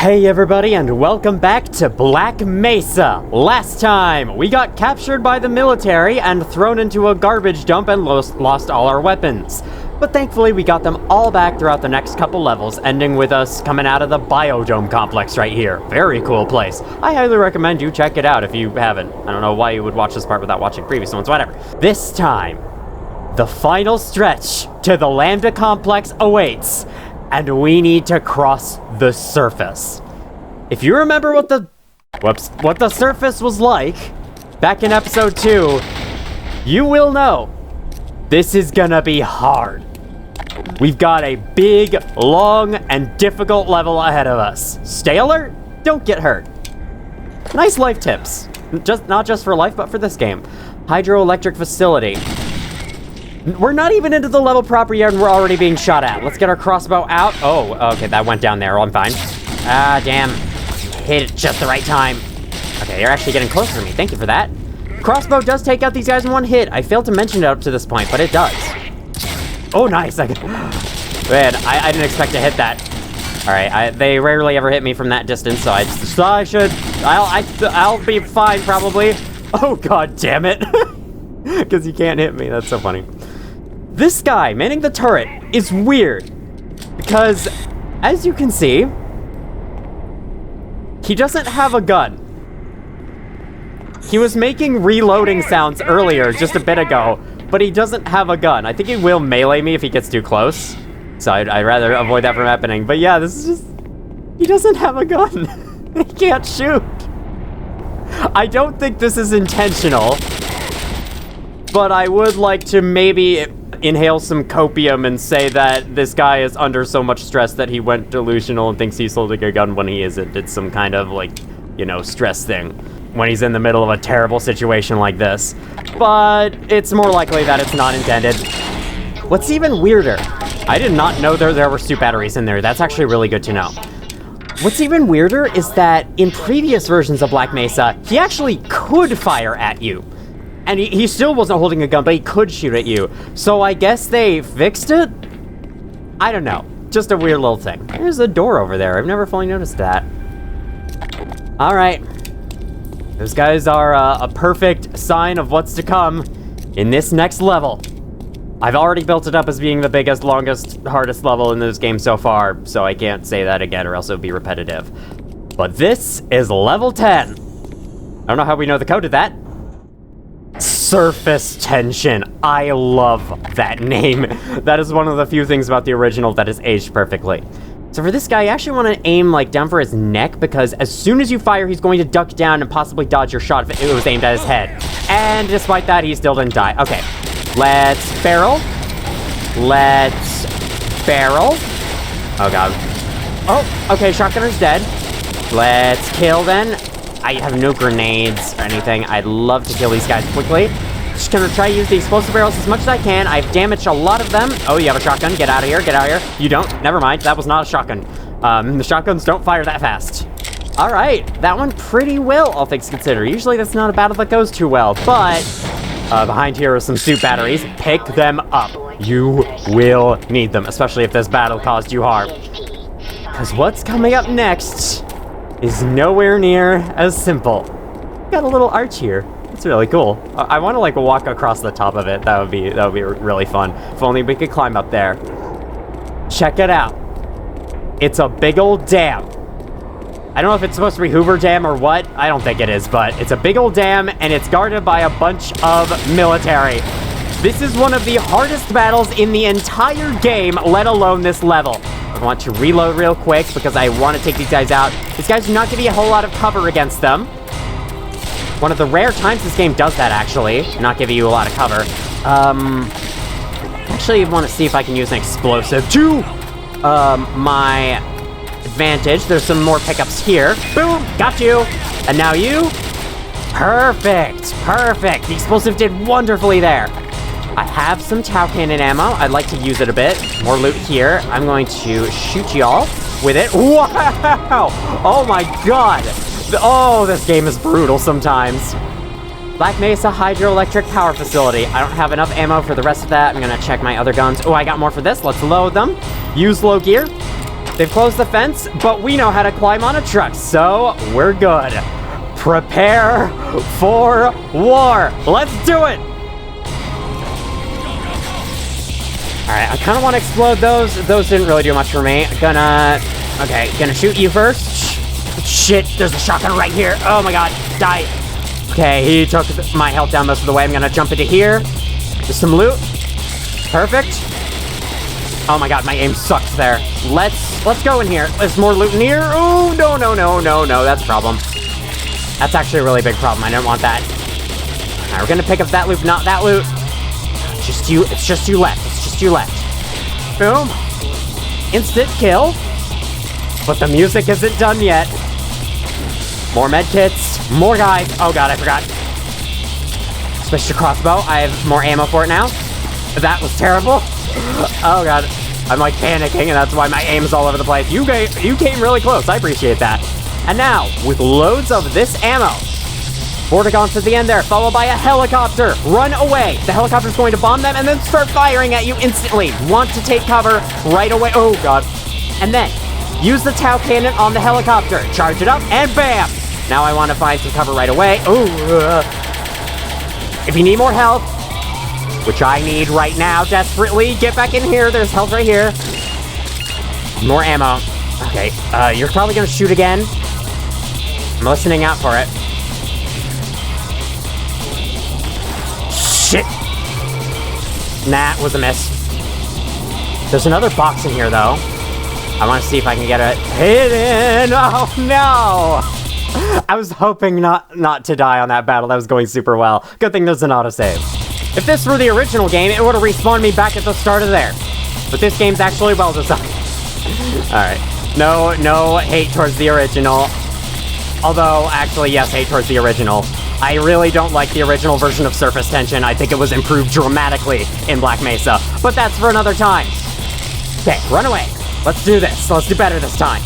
Hey everybody, and welcome back to Black Mesa. Last time, we got captured by the military and thrown into a garbage dump and lost all our weapons. But thankfully, we got them all back throughout the next couple levels, ending with us coming out of the Biodome complex right here. Very cool place. I highly recommend you check it out if you haven't. I don't know why you would watch this part without watching previous ones, whatever. This time, the final stretch to the Lambda Complex awaits, and we need to cross the surface. If you remember what the surface was like back in episode 2, you will know this is gonna be hard. We've got a big, long, and difficult level ahead of us. Stay alert, don't get hurt. Nice life tips. Not just for life, but for this game. Hydroelectric facility. We're not even into the level proper yet, and we're already being shot at. Let's get our crossbow out. Oh, okay, that went down there. I'm fine. Ah, damn. Hit it just the right time. Okay, you're actually getting closer to me. Thank you for that. Crossbow does take out these guys in one hit. I failed to mention it up to this point, but it does. Oh, nice. Man, I didn't expect to hit that. All right, they rarely ever hit me from that distance, so I'll be fine, probably. Oh, god damn it. Because you can't hit me. That's so funny. This guy manning the turret is weird because, as you can see, he doesn't have a gun. He was making reloading sounds earlier, just a bit ago, but he doesn't have a gun. I think he will melee me if he gets too close, so I'd rather avoid that from happening. But yeah, this is just... he doesn't have a gun. He can't shoot. I don't think this is intentional, but I would like to maybe inhale some copium and say that this guy is under so much stress that he went delusional and thinks he's holding a gun when he isn't. It's some kind of, like, you know, stress thing when he's in the middle of a terrible situation like this. But it's more likely that it's not intended. What's even weirder, I did not know there were soup batteries in there. That's actually really good to know. What's even weirder is that in previous versions of Black Mesa, he actually could fire at you. And he still wasn't holding a gun, but he could shoot at you. So I guess they fixed it? I don't know. Just a weird little thing. There's a door over there. I've never fully noticed that. Alright. Those guys are a perfect sign of what's to come in this next level. I've already built it up as being the biggest, longest, hardest level in this game so far, so I can't say that again or else it would be repetitive. But this is level 10. I don't know how we know the code to that. Surface tension. I love that name. That is one of the few things about the original that is aged perfectly. So for this guy, you actually want to aim like down for his neck, because as soon as you fire, he's going to duck down and possibly dodge your shot if it was aimed at his head. And despite that, he still didn't die. Okay, let's barrel. Let's barrel. Oh god. Oh, okay, shotgunner's dead. Let's kill then. I have no grenades or anything. I'd love to kill these guys quickly. Just gonna try to use the explosive barrels as much as I can. I've damaged a lot of them. Oh, you have a shotgun. Get out of here. Get out of here. You don't. Never mind. That was not a shotgun. The shotguns don't fire that fast. All right. That one pretty well, all things considered. Usually that's not a battle that goes too well, but behind here are some soup batteries. Pick them up. You will need them, especially if this battle caused you harm. Because what's coming up next is nowhere near as simple. Got a little arch here. It's really cool. I want to like walk across the top of it. That would be really fun. If only we could climb up there. Check it out. It's a big old dam. I don't know if it's supposed to be Hoover Dam or what. I don't think it is, but it's a big old dam and it's guarded by a bunch of military. This is one of the hardest battles in the entire game, let alone this level. I want to reload real quick because I want to take these guys out. These guys do not give you a whole lot of cover against them. One of the rare times this game does that, actually. Not giving you a lot of cover. Actually, I want to see if I can use an explosive to my advantage. There's some more pickups here. Boom! Got you! And now you. Perfect! Perfect! The explosive did wonderfully there. I have some Tau Cannon ammo. I'd like to use it a bit. More loot here. I'm going to shoot y'all with it. Wow! Oh my god! Oh, this game is brutal sometimes. Black Mesa Hydroelectric Power Facility. I don't have enough ammo for the rest of that. I'm gonna check my other guns. Oh, I got more for this. Let's load them. Use low gear. They've closed the fence, but we know how to climb on a truck, so we're good. Prepare for war. Let's do it. All right, I kind of want to explode those. Those didn't really do much for me. Gonna shoot you first. Shit, there's a shotgun right here. Oh my god, die. Okay, he took my health down most of the way. I'm gonna jump into here. There's some loot. Perfect. Oh my god, my aim sucks there. Let's go in here. There's more loot in here. Oh, no, that's a problem. That's actually a really big problem. I don't want that. All right, we're gonna pick up that loot, not that loot. It's just you left. It's just you left. Boom. Instant kill. But the music isn't done yet. More medkits. More guys. Oh god, I forgot. Switch to crossbow. I have more ammo for it now. That was terrible. Oh god. I'm like panicking, and that's why my aim is all over the place. You came really close. I appreciate that. And now, with loads of this ammo, Vortigaunt's to the end there, followed by a helicopter. Run away. The helicopter's going to bomb them and then start firing at you instantly. Want to take cover right away. Oh, God. And then, use the Tau cannon on the helicopter. Charge it up, and bam! Now I want to find some cover right away. Oh, if you need more health, which I need right now desperately, get back in here. There's health right here. More ammo. Okay, you're probably going to shoot again. I'm listening out for it. Shit! Nah, it was a miss. There's another box in here, though. I want to see if I can get it hidden. Oh, no! I was hoping not to die on that battle. That was going super well. Good thing there's an autosave. If this were the original game, it would have respawned me back at the start of there. But this game's actually well designed. Alright. No hate towards the original. Although, actually, yes, hate towards the original. I really don't like the original version of Surface Tension. I think it was improved dramatically in Black Mesa. But that's for another time. Okay, run away. Let's do this. Let's do better this time.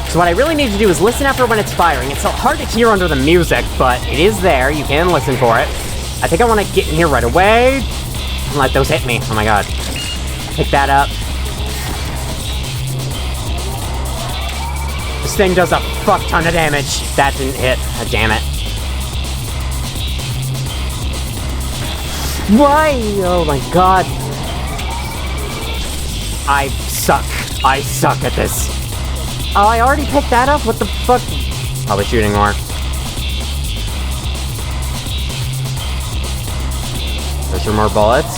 So what I really need to do is listen after when it's firing. It's so hard to hear under the music, but it is there. You can listen for it. I think I want to get in here right away and let those hit me. Oh my god. Pick that up. This thing does a fuck ton of damage. That didn't hit. Oh, damn it. Why? Oh my god. I suck. I suck at this. Oh, I already picked that up? What the fuck? Probably shooting more. There's some more bullets.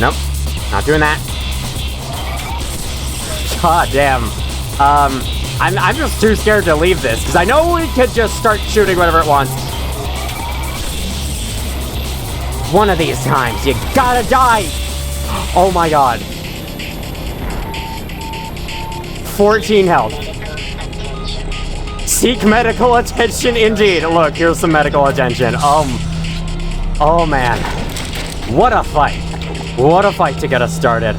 Nope. Not doing that. God damn. I'm just too scared to leave this, because I know we could just start shooting whatever it wants. One of these times, you gotta die! Oh my god. 14 health. Seek medical attention indeed. Look, here's some medical attention. Oh man. What a fight. What a fight to get us started.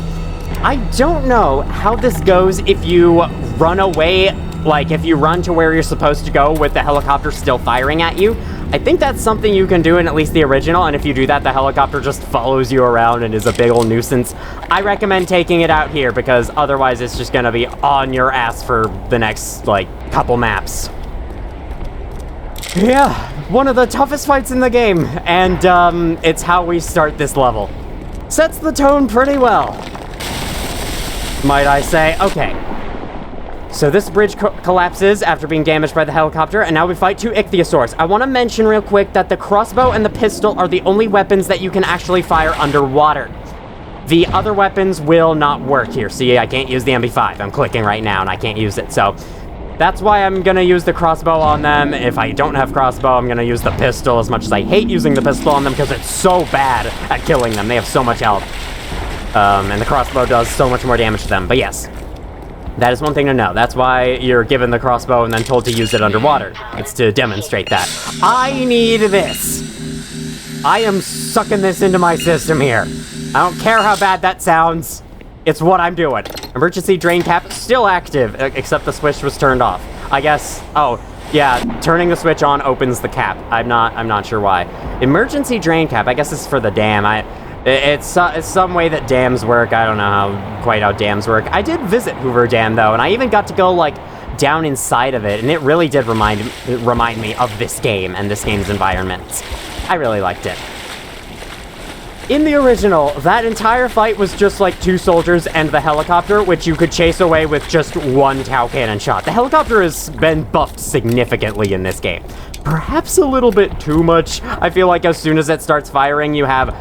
I don't know how this goes if you run away, like if you run to where you're supposed to go with the helicopter still firing at you. I think that's something you can do in at least the original, and if you do that, the helicopter just follows you around and is a big old nuisance. I recommend taking it out here, because otherwise it's just gonna be on your ass for the next, like, couple maps. Yeah, one of the toughest fights in the game, and it's how we start this level. Sets the tone pretty well, might I say. Okay. So this bridge collapses after being damaged by the helicopter, and now we fight two ichthyosaurs. I want to mention real quick that the crossbow and the pistol are the only weapons that you can actually fire underwater. The other weapons will not work here. See, I can't use the MP5. I'm clicking right now, and I can't use it. So that's why I'm going to use the crossbow on them. If I don't have crossbow, I'm going to use the pistol, as much as I hate using the pistol on them, because it's so bad at killing them. They have so much health. And the crossbow does so much more damage to them. But yes. That is one thing to know. That's why you're given the crossbow and then told to use it underwater. It's to demonstrate that. I need this. I am sucking this into my system here. I don't care how bad that sounds. It's what I'm doing. Emergency drain cap still active, except the switch was turned off. I guess, oh, Yeah, turning the switch on opens the cap. I'm not sure why. Emergency drain cap. I guess it's for the dam. It's some way that dams work. I don't know quite how dams work. I did visit Hoover Dam though, and I even got to go like down inside of it, and it really did remind me of this game and this game's environments. I really liked it. In the original, that entire fight was just like 2 soldiers and the helicopter, which you could chase away with just 1 Tau cannon shot. The helicopter has been buffed significantly in this game. Perhaps a little bit too much. I feel like as soon as it starts firing, you have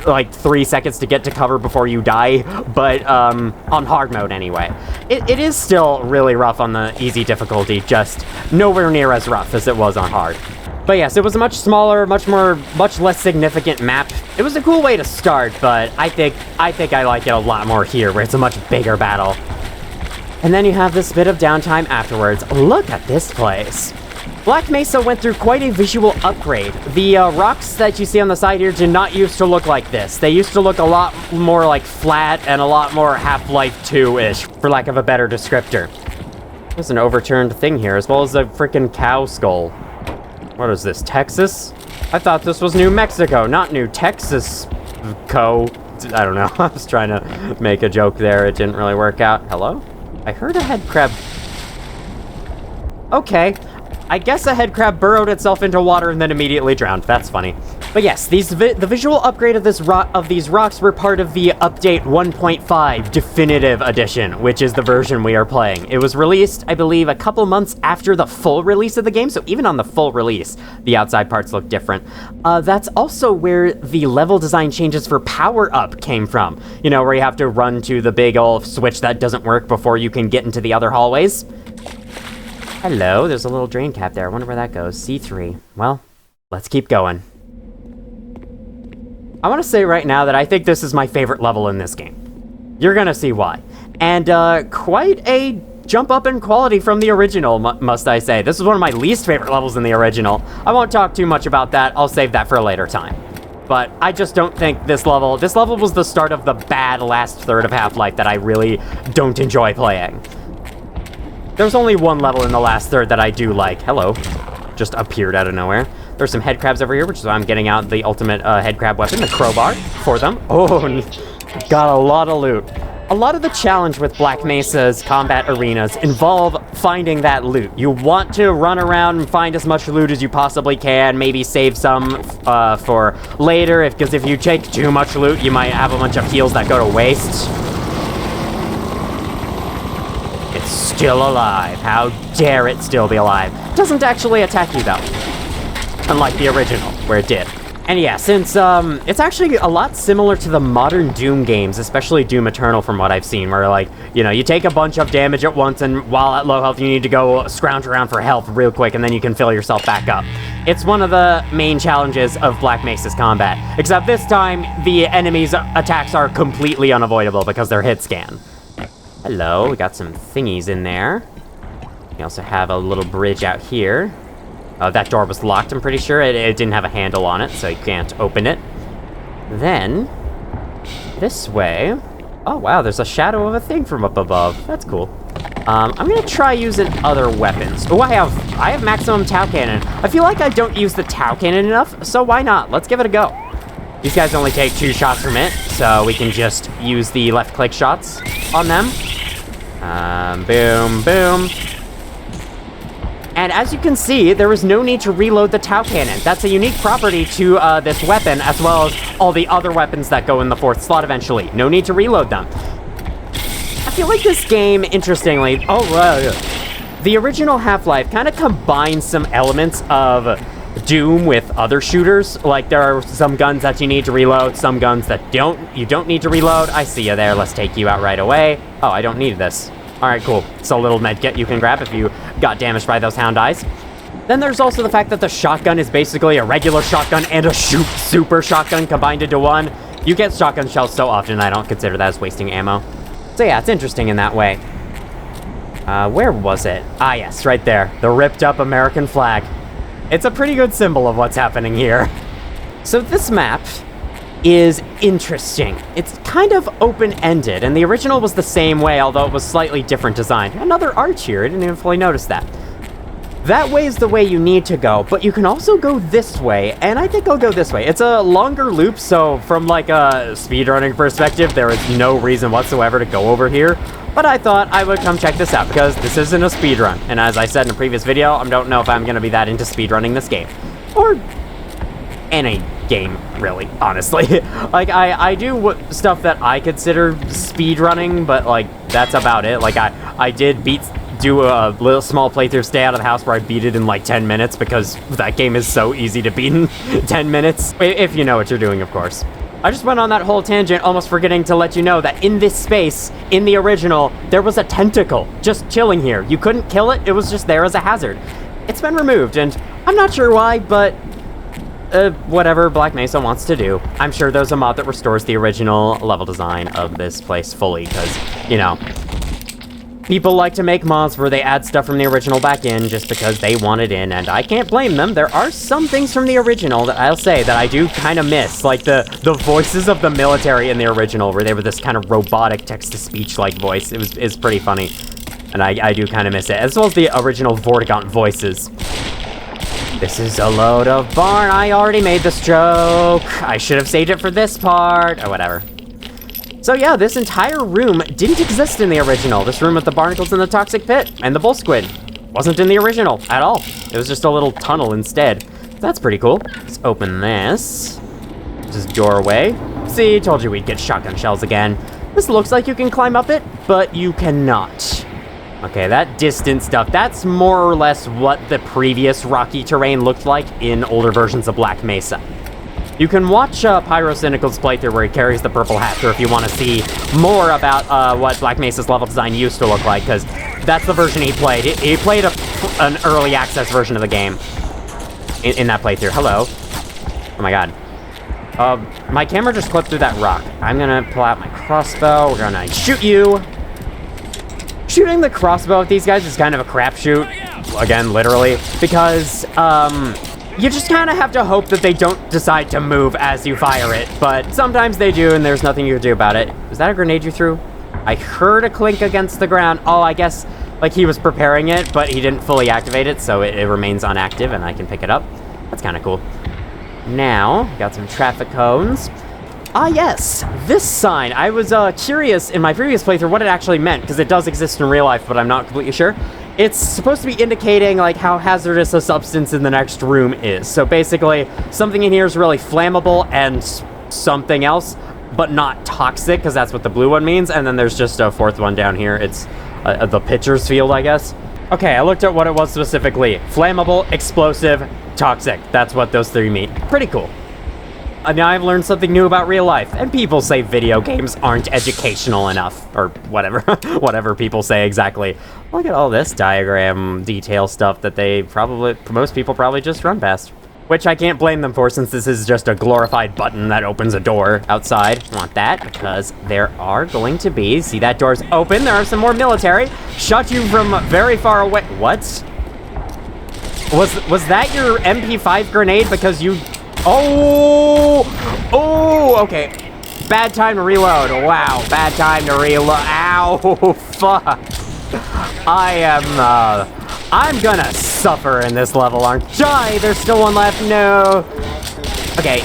like 3 seconds to get to cover before you die, but on hard mode anyway. It is still really rough on the easy difficulty, just nowhere near as rough as it was on hard. But yes, it was a much smaller, much less significant map. It was a cool way to start, but I think I like it a lot more here, where it's a much bigger battle. And then you have this bit of downtime afterwards. Look at this place. Black Mesa went through quite a visual upgrade. The rocks that you see on the side here did not used to look like this. They used to look a lot more like flat and a lot more Half-Life 2-ish, for lack of a better descriptor. There's an overturned thing here, as well as a freaking cow skull. What is this, Texas? I thought this was New Mexico, not New Texas. I don't know. I was trying to make a joke there. It didn't really work out. Hello? I heard a head crab. Okay. I guess a head crab burrowed itself into water and then immediately drowned. That's funny. But yes, the visual upgrade of these rocks were part of the update 1.5 definitive edition, which is the version we are playing. It was released, I believe, a couple months after the full release of the game, so even on the full release, the outside parts look different. That's also where the level design changes for Power Up came from. You know, where you have to run to the big old switch that doesn't work before you can get into the other hallways. Hello, there's a little drain cap there. I wonder where that goes. C3. Well, let's keep going. I want to say right now that I think this is my favorite level in this game. You're gonna see why. And quite a jump up in quality from the original, must I say. This is one of my least favorite levels in the original. I won't talk too much about that. I'll save that for a later time. But I just don't think this level was the start of the bad last third of Half-Life that I really don't enjoy playing. There's only one level in the last third that I do like. Hello. Just appeared out of nowhere. There's some head crabs over here, which is why I'm getting out the ultimate head crab weapon, the crowbar, for them. Oh, got a lot of loot. A lot of the challenge with Black Mesa's combat arenas involve finding that loot. You want to run around and find as much loot as you possibly can, maybe save some for later, because if you take too much loot, you might have a bunch of heals that go to waste. It's still alive. How dare it still be alive? Doesn't actually attack you, though. Unlike the original, where it did. And yeah, since it's actually a lot similar to the modern Doom games, especially Doom Eternal from what I've seen, where like, you know, you take a bunch of damage at once and while at low health you need to go scrounge around for health real quick and then you can fill yourself back up. It's one of the main challenges of Black Mesa's combat, except this time the enemies' attacks are completely unavoidable because they're hit scan. Hello, we got some thingies in there. We also have a little bridge out here. That door was locked, I'm pretty sure. It didn't have a handle on it, so you can't open it. Then, this way... Oh, wow, there's a shadow of a thing from up above. That's cool. I'm gonna try using other weapons. Oh, I have maximum Tau Cannon. I feel like I don't use the Tau Cannon enough, so why not? Let's give it a go. These guys only take 2 shots from it, so we can just use the left-click shots on them. Boom, boom. And as you can see, there is no need to reload the Tau Cannon. That's a unique property to this weapon, as well as all the other weapons that go in the 4th slot eventually. No need to reload them. I feel like this game, interestingly... the original Half-Life kind of combines some elements of Doom with other shooters. Like, there are some guns that you need to reload, some guns that you don't need to reload. I see you there. Let's take you out right away. Oh, I don't need this. Alright, cool. It's a little medkit you can grab if you got damaged by those hound eyes. Then there's also the fact that the shotgun is basically a regular shotgun and a super shotgun combined into one. You get shotgun shells so often, I don't consider that as wasting ammo. So yeah, it's interesting in that way. Where was it? Ah, yes, right there. The ripped up American flag. It's a pretty good symbol of what's happening here. So this map is interesting. It's kind of open-ended, and the original was the same way, although it was slightly different design. Another arch here, I didn't even fully notice that. That way is the way you need to go, but you can also go this way, and I think I'll go this way. It's a longer loop, so from like a speedrunning perspective, there is no reason whatsoever to go over here, but I thought I would come check this out, because this isn't a speedrun, and as I said in a previous video, I don't know if I'm going to be that into speedrunning this game, or any game, really, honestly. Like, I do stuff that I consider speedrunning, but, like, that's about it. Like, I did do a little small playthrough, Stay Out of the House, where I beat it in like 10 minutes because that game is so easy to beat in 10 minutes. If you know what you're doing, of course. I just went on that whole tangent, almost forgetting to let you know that in this space, in the original, there was a tentacle just chilling here. You couldn't kill it, it was just there as a hazard. It's been removed, and I'm not sure why, but whatever Black Mesa wants to do. I'm sure there's a mod that restores the original level design of this place fully, because, you know, people like to make mods where they add stuff from the original back in just because they want it in, and I can't blame them. There are some things from the original that I'll say that I do kind of miss, like the voices of the military in the original, where they were this kind of robotic text-to-speech-like voice. It's pretty funny, and I do kind of miss it, as well as the original Vortigaunt voices. This is a load of barn. I already made this joke. I should have saved it for this part, or whatever. So yeah, this entire room didn't exist in the original. This room with the barnacles and the toxic pit and the bull squid wasn't in the original at all. It was just a little tunnel instead. That's pretty cool. Let's open this. This is doorway. See, told you we'd get shotgun shells again. This looks like you can climb up it, but you cannot. Okay, that distance stuff, that's more or less what the previous rocky terrain looked like in older versions of Black Mesa. You can watch Pyrocynical's playthrough where he carries the purple hat, or if you want to see more about what Black Mesa's level design used to look like, because that's the version he played. He played an early access version of the game in that playthrough. Hello. Oh my god. My camera just clipped through that rock. I'm gonna pull out my crossbow. We're gonna shoot you. Shooting the crossbow with these guys is kind of a crapshoot. Again, literally. Because, you just kind of have to hope that they don't decide to move as you fire it, but sometimes they do, and there's nothing you can do about it. Was that a grenade you threw? I heard a clink against the ground. Oh, I guess, like, he was preparing it, but he didn't fully activate it, so it remains inactive, and I can pick it up. That's kind of cool. Now, got some traffic cones. Ah, yes, this sign. I was curious in my previous playthrough what it actually meant, because it does exist in real life, but I'm not completely sure. It's supposed to be indicating, like, how hazardous a substance in the next room is. So basically, something in here is really flammable and something else, but not toxic, because that's what the blue one means. And then there's just a fourth one down here. It's the pitcher's field, I guess. Okay, I looked at what it was specifically. Flammable, explosive, toxic. That's what those three mean. Pretty cool. Now I've learned something new about real life, and people say video games aren't educational enough, or whatever, whatever people say exactly. Look at all this diagram detail stuff that most people probably just run past. Which I can't blame them for, since this is just a glorified button that opens a door outside. Want that, because there are going to be, see that door's open, there are some more military, shot you from very far away. What? Was that your MP5 grenade because you... Oh, okay. Bad time to reload. Wow, bad time to reload. Ow, fuck. I'm gonna suffer in this level, aren't I? There's still one left. No. Okay,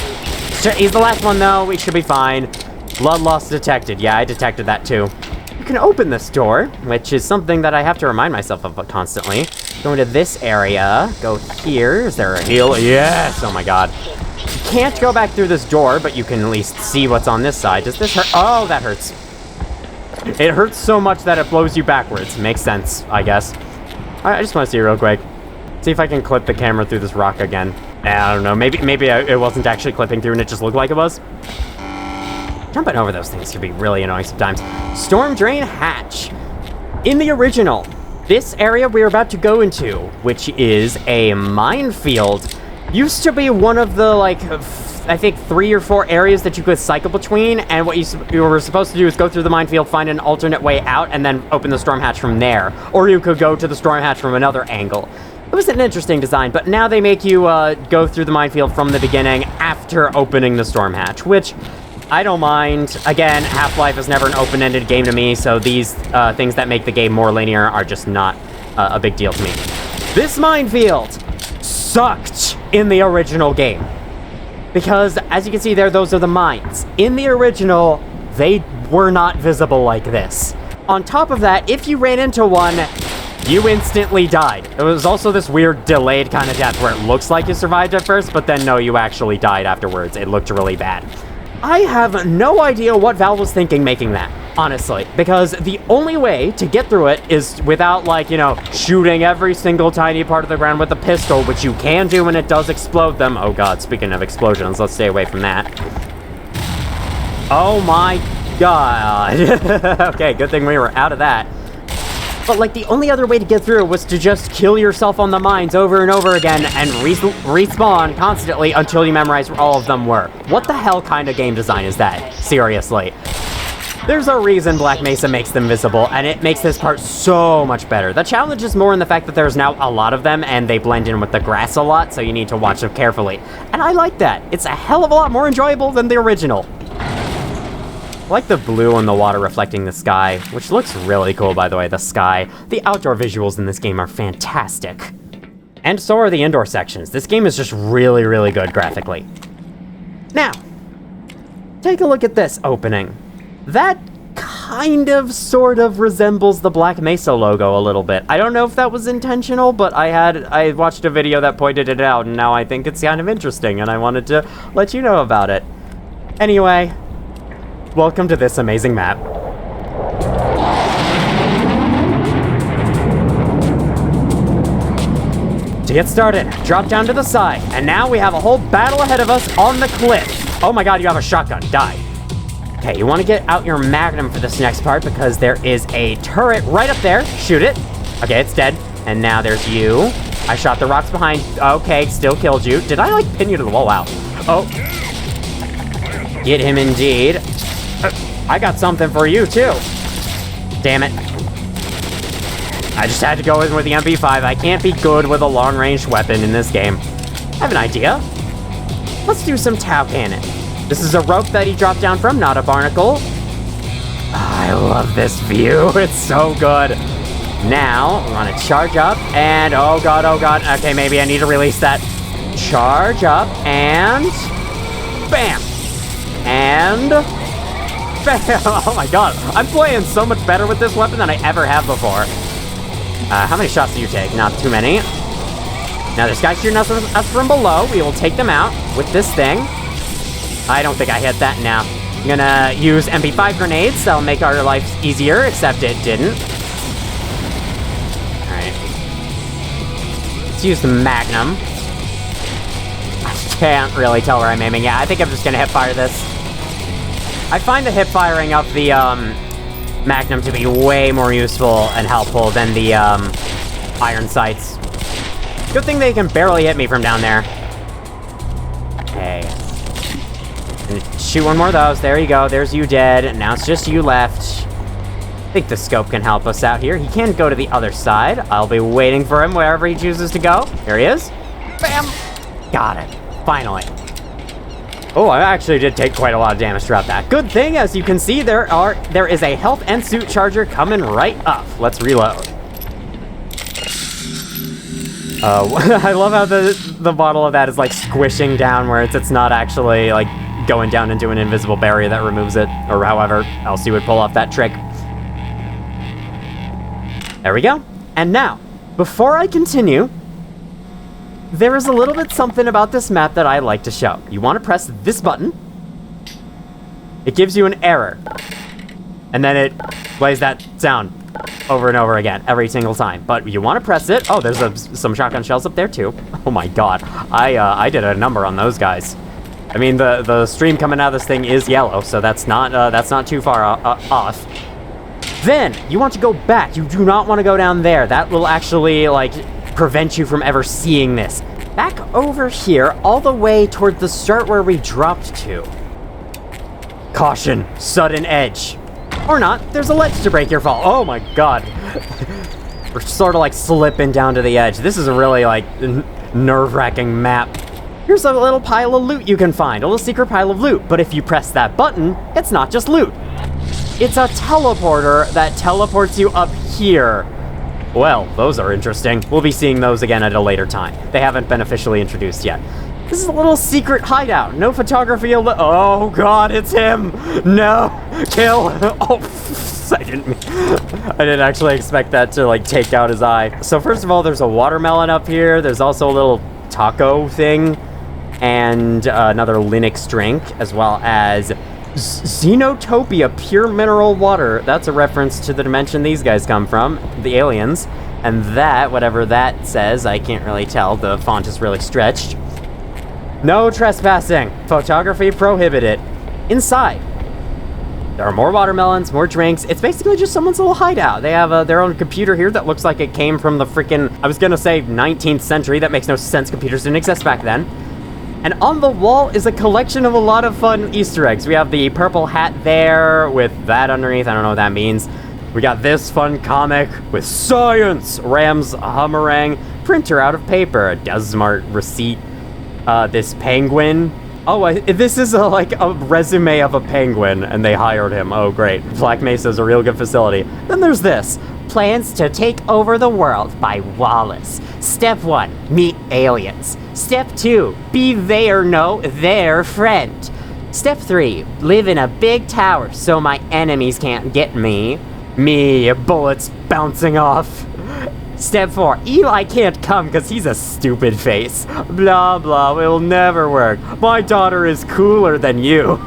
he's the last one though. We should be fine. Blood loss detected. Yeah, I detected that too. You can open this door, which is something that I have to remind myself of constantly. Go into this area. Go here. Is there a heal? Yes. Oh my god. You can't go back through this door, but you can at least see what's on this side. Does this hurt? Oh, that hurts. It hurts so much that it blows you backwards. Makes sense, I guess. I just want to see real quick. See if I can clip the camera through this rock again. I don't know. Maybe it wasn't actually clipping through and it just looked like it was. Jumping over those things can be really annoying sometimes. Storm Drain Hatch. In the original, this area we're about to go into, which is a minefield, used to be one of the, like, I think 3 or 4 areas that you could cycle between, and what you were supposed to do is go through the minefield, find an alternate way out, and then open the storm hatch from there. Or you could go to the storm hatch from another angle. It was an interesting design, but now they make you go through the minefield from the beginning after opening the storm hatch, which I don't mind. Again, Half-Life is never an open-ended game to me, so these things that make the game more linear are just not a big deal to me. This minefield sucked in the original game. Because, as you can see there, those are the mines. In the original, they were not visible like this. On top of that, if you ran into one, you instantly died. It was also this weird delayed kind of death where it looks like you survived at first, but then no, you actually died afterwards. It looked really bad. I have no idea what Valve was thinking making that, honestly, because the only way to get through it is without, like, you know, shooting every single tiny part of the ground with a pistol, which you can do when it does explode them. Oh god, speaking of explosions, let's stay away from that. Oh my god. Okay, good thing we were out of that. But, like, the only other way to get through was to just kill yourself on the mines over and over again and respawn constantly until you memorize where all of them were. What the hell kind of game design is that? Seriously. There's a reason Black Mesa makes them visible, and it makes this part so much better. The challenge is more in the fact that there's now a lot of them, and they blend in with the grass a lot, so you need to watch them carefully. And I like that. It's a hell of a lot more enjoyable than the original. I like the blue on the water reflecting the sky, which looks really cool, by the way, the sky. The outdoor visuals in this game are fantastic. And so are the indoor sections. This game is just really, really good graphically. Now, take a look at this opening. That kind of, sort of resembles the Black Mesa logo a little bit. I don't know if that was intentional, but I watched a video that pointed it out, and now I think it's kind of interesting, and I wanted to let you know about it. Anyway, welcome to this amazing map. To get started, drop down to the side, and now we have a whole battle ahead of us on the cliff. Oh my god, you have a shotgun. Die. Okay, you want to get out your magnum for this next part because there is a turret right up there. Shoot it. Okay, it's dead. And now there's you. I shot the rocks behind. Okay, still killed you. Did I, like, pin you to the wall? Wow. Oh. Get him indeed. I got something for you, too. Damn it. I just had to go in with the MP5. I can't be good with a long-range weapon in this game. I have an idea. Let's do some Tau cannon. This is a rope that he dropped down from, not a barnacle. I love this view. It's so good. Now, we want to charge up, and oh god, oh god. Okay, maybe I need to release that. Charge up, and bam. And bam. Oh my god. I'm playing so much better with this weapon than I ever have before. How many shots do you take? Not too many. Now, there's guys shooting us from below. We will take them out with this thing. I don't think I hit that now. I'm gonna use MP5 grenades. That'll make our lives easier, except it didn't. Alright. Let's use the Magnum. I can't really tell where I'm aiming at. I think I'm just gonna hip fire this. I find the hip firing of the Magnum to be way more useful and helpful than the iron sights. Good thing they can barely hit me from down there. Okay. Shoot one more of those. There you go. There's you dead. Now it's just you left. I think the scope can help us out here. He can go to the other side. I'll be waiting for him wherever he chooses to go. Here he is. Bam! Got it. Finally. Oh, I actually did take quite a lot of damage throughout that. Good thing, as you can see, there is a health and suit charger coming right up. Let's reload. I love how the bottle of that is, like, squishing down where it's not actually, like, going down into an invisible barrier that removes it, or however else you would pull off that trick. There we go. And now, before I continue, there is a little bit something about this map that I like to show. You want to press this button. It gives you an error. And then it plays that sound over and over again, every single time. But you want to press it. Oh, there's some shotgun shells up there, too. Oh my god. I did a number on those guys. I mean, the stream coming out of this thing is yellow, so that's not too far off. Then, you want to go back. You do not want to go down there. That will actually, like, prevent you from ever seeing this. Back over here, all the way toward the start where we dropped to. Caution, sudden edge. Or not, there's a ledge to break your fall. Oh my god. We're sort of, like, slipping down to the edge. This is a really, like, nerve-wracking map. Here's a little pile of loot you can find, a little secret pile of loot. But if you press that button, it's not just loot. It's a teleporter that teleports you up here. Well, those are interesting. We'll be seeing those again at a later time. They haven't been officially introduced yet. This is a little secret hideout. No photography. Oh god, it's him. No, kill. Oh, I didn't actually expect that to like take out his eye. So first of all, there's a watermelon up here. There's also a little taco thing and another Linux drink, as well as Xenotopia pure mineral water. That's a reference to the dimension these guys come from, the aliens. And that, whatever that says, I can't really tell. The font is really stretched. No trespassing. Photography prohibited. Inside, there are more watermelons, more drinks. It's basically just someone's little hideout. They have their own computer here that looks like it came from the freaking, I was gonna say 19th century. That makes no sense. Computers didn't exist back then. And on the wall is a collection of a lot of fun Easter eggs. We have the purple hat there with that underneath. I don't know what that means. We got this fun comic with science, Ram's Hummerang, printer out of paper, a Desmart receipt. This penguin. Oh, this is like a resume of a penguin, and they hired him. Oh, great. Black Mesa is a real good facility. Then there's this. Plans to take over the world by Wallace. Step 1, meet aliens. Step 2, be their friend. Step 3, live in a big tower so my enemies can't get me. Bullets bouncing off. Step 4, Eli can't come because he's a stupid face. Blah, blah, it'll never work. My daughter is cooler than you.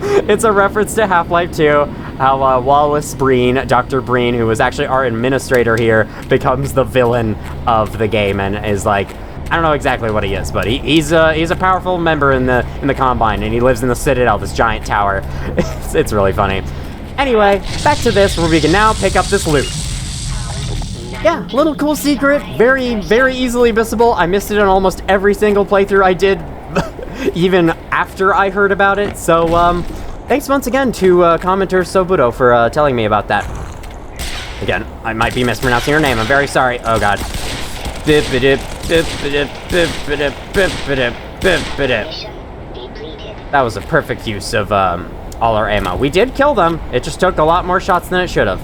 It's a reference to Half-Life 2, how Wallace Breen, Dr. Breen, who was actually our administrator here, becomes the villain of the game and is like, I don't know exactly what he is, but he's a powerful member in the Combine, and he lives in the Citadel, this giant tower. It's really funny. Anyway, back to this, where we can now pick up this loot. Yeah, little cool secret, very, very easily missable. I missed it on almost every single playthrough I did, even after I heard about it. So, thanks once again to commenter Sobudo for telling me about that. Again, I might be mispronouncing her name. I'm very sorry. Oh god. That was a perfect use of all our ammo. We did kill them. It just took a lot more shots than it should have.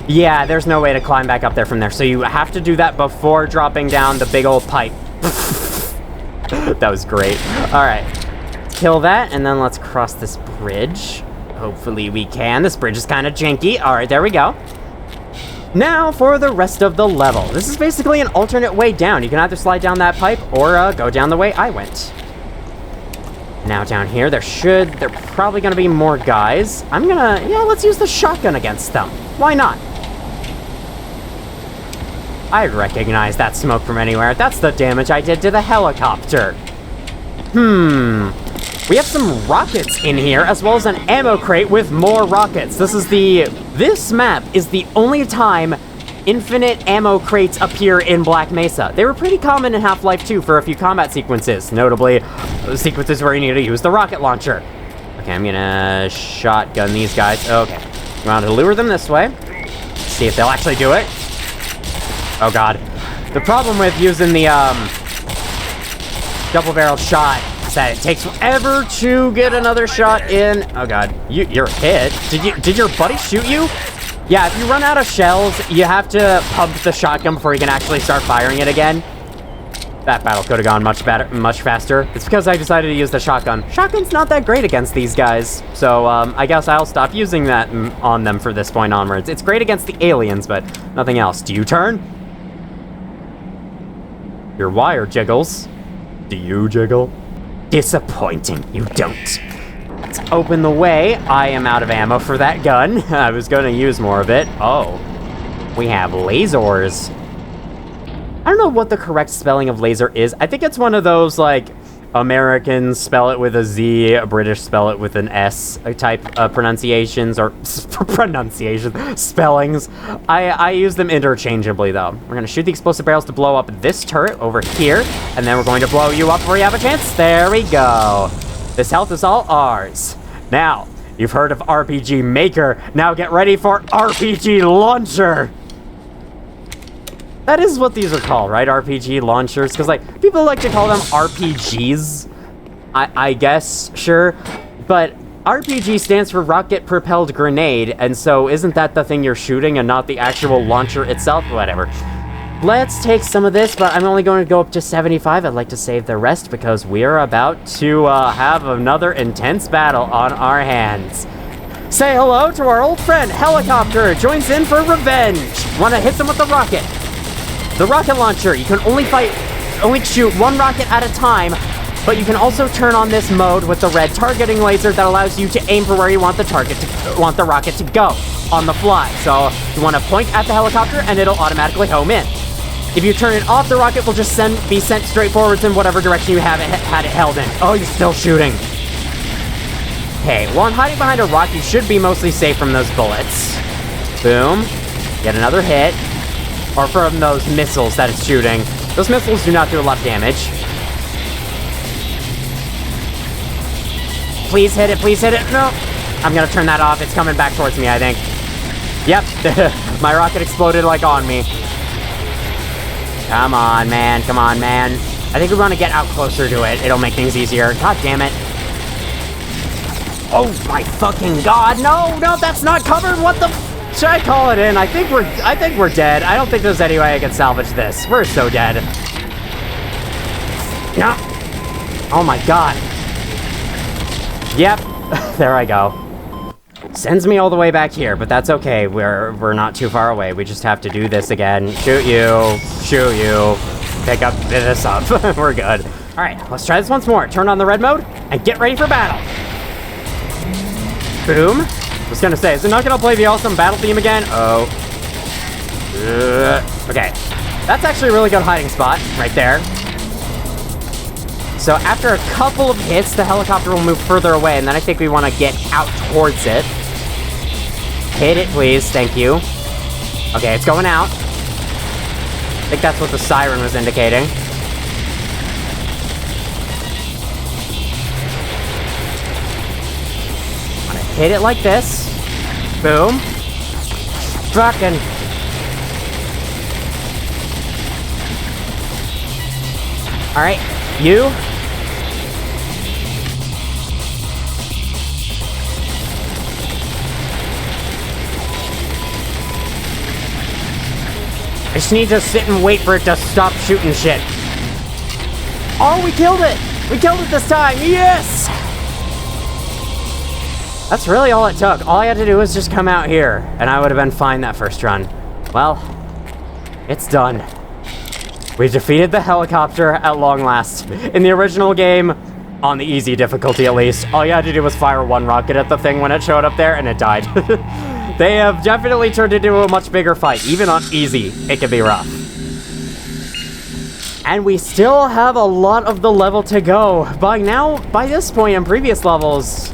Yeah, there's no way to climb back up there from there, so you have to do that before dropping down the big old pipe. That was great. Alright, kill that, and then let's cross this bridge. Hopefully we can. This bridge is kind of janky. Alright, there we go. Now for the rest of the level. This is basically an alternate way down. You can either slide down that pipe or go down the way I went. Now down here, there probably gonna be more guys. Let's use the shotgun against them. Why not? I recognize that smoke from anywhere. That's the damage I did to the helicopter. We have some rockets in here, as well as an ammo crate with more rockets. This map is the only time infinite ammo crates appear in Black Mesa. They were pretty common in Half-Life 2 for a few combat sequences, notably sequences where you need to use the rocket launcher. Okay, I'm gonna shotgun these guys. Okay, I'm going to lure them this way. See if they'll actually do it. Oh god. The problem with using the double-barrel shot is that it takes forever to get another shot in. Oh god, you're hit. Did your buddy shoot you? Yeah, if you run out of shells, you have to pump the shotgun before you can actually start firing it again. That battle could have gone much better, much faster. It's because I decided to use the shotgun. Shotgun's not that great against these guys, so I guess I'll stop using that on them for this point onwards. It's great against the aliens, but nothing else. Do you turn? Your wire jiggles. Do you jiggle? Disappointing, you don't. Let's open the way. I am out of ammo for that gun. I was going to use more of it. Oh, we have lasers. I don't know what the correct spelling of laser is. I think it's one of those, like, Americans spell it with a Z, British spell it with an S type pronunciations, or spellings. I use them interchangeably, though. We're going to shoot the explosive barrels to blow up this turret over here, and then we're going to blow you up where you have a chance. There we go. This health is all ours. Now, you've heard of RPG Maker. Now get ready for RPG Launcher. That is what these are called, right? RPG launchers? Because, like, people like to call them RPGs. I guess, sure. But RPG stands for Rocket Propelled Grenade, and so isn't that the thing you're shooting and not the actual launcher itself? Whatever. Let's take some of this, but I'm only going to go up to 75. I'd like to save the rest because we are about to have another intense battle on our hands. Say hello to our old friend, Helicopter, joins in for revenge. Want to hit them with the rocket. The rocket launcher, you can only shoot one rocket at a time, but you can also turn on this mode with the red targeting laser that allows you to aim for where you want the rocket to go on the fly. So you want to point at the helicopter and it'll automatically home in. If you turn it off, the rocket will just be sent straight forwards in whatever direction you had it held in. Oh, you're still shooting. Okay, while I'm hiding behind a rock, you should be mostly safe from those bullets. Boom. Get another hit. Or from those missiles that it's shooting. Those missiles do not do a lot of damage. Please hit it, please hit it. No. I'm gonna turn that off. It's coming back towards me, I think. Yep. My rocket exploded like on me. Come on, man. Come on, man. I think we want to get out closer to it. It'll make things easier. God damn it. Oh my fucking god. No, that's not covered. What the should I call it in? I think we're dead. I don't think there's any way I can salvage this. We're so dead. No. Oh my god. Yep. There I go. Sends me all the way back here, but that's okay. We're not too far away. We just have to do this again. Shoot you. Pick this up. We're good. All right, let's try this once more. Turn on the red mode and get ready for battle. Boom. I was gonna say, is it not gonna play the awesome battle theme again? Oh. Okay. That's actually a really good hiding spot right there. So after a couple of hits, the helicopter will move further away, and then I think we want to get out towards it. Hit it, please. Thank you. Okay, it's going out. I think that's what the siren was indicating. I'm gonna hit it like this. Boom. Fucking. Alright, you. I just need to sit and wait for it to stop shooting shit. Oh, we killed it! We killed it this time! Yes! That's really all it took. All I had to do was just come out here, and I would have been fine that first run. Well, it's done. We defeated the helicopter at long last. In the original game, on the easy difficulty at least, all you had to do was fire one rocket at the thing when it showed up there, and it died. They have definitely turned into a much bigger fight. Even on easy, it can be rough. And we still have a lot of the level to go. By this point in previous levels,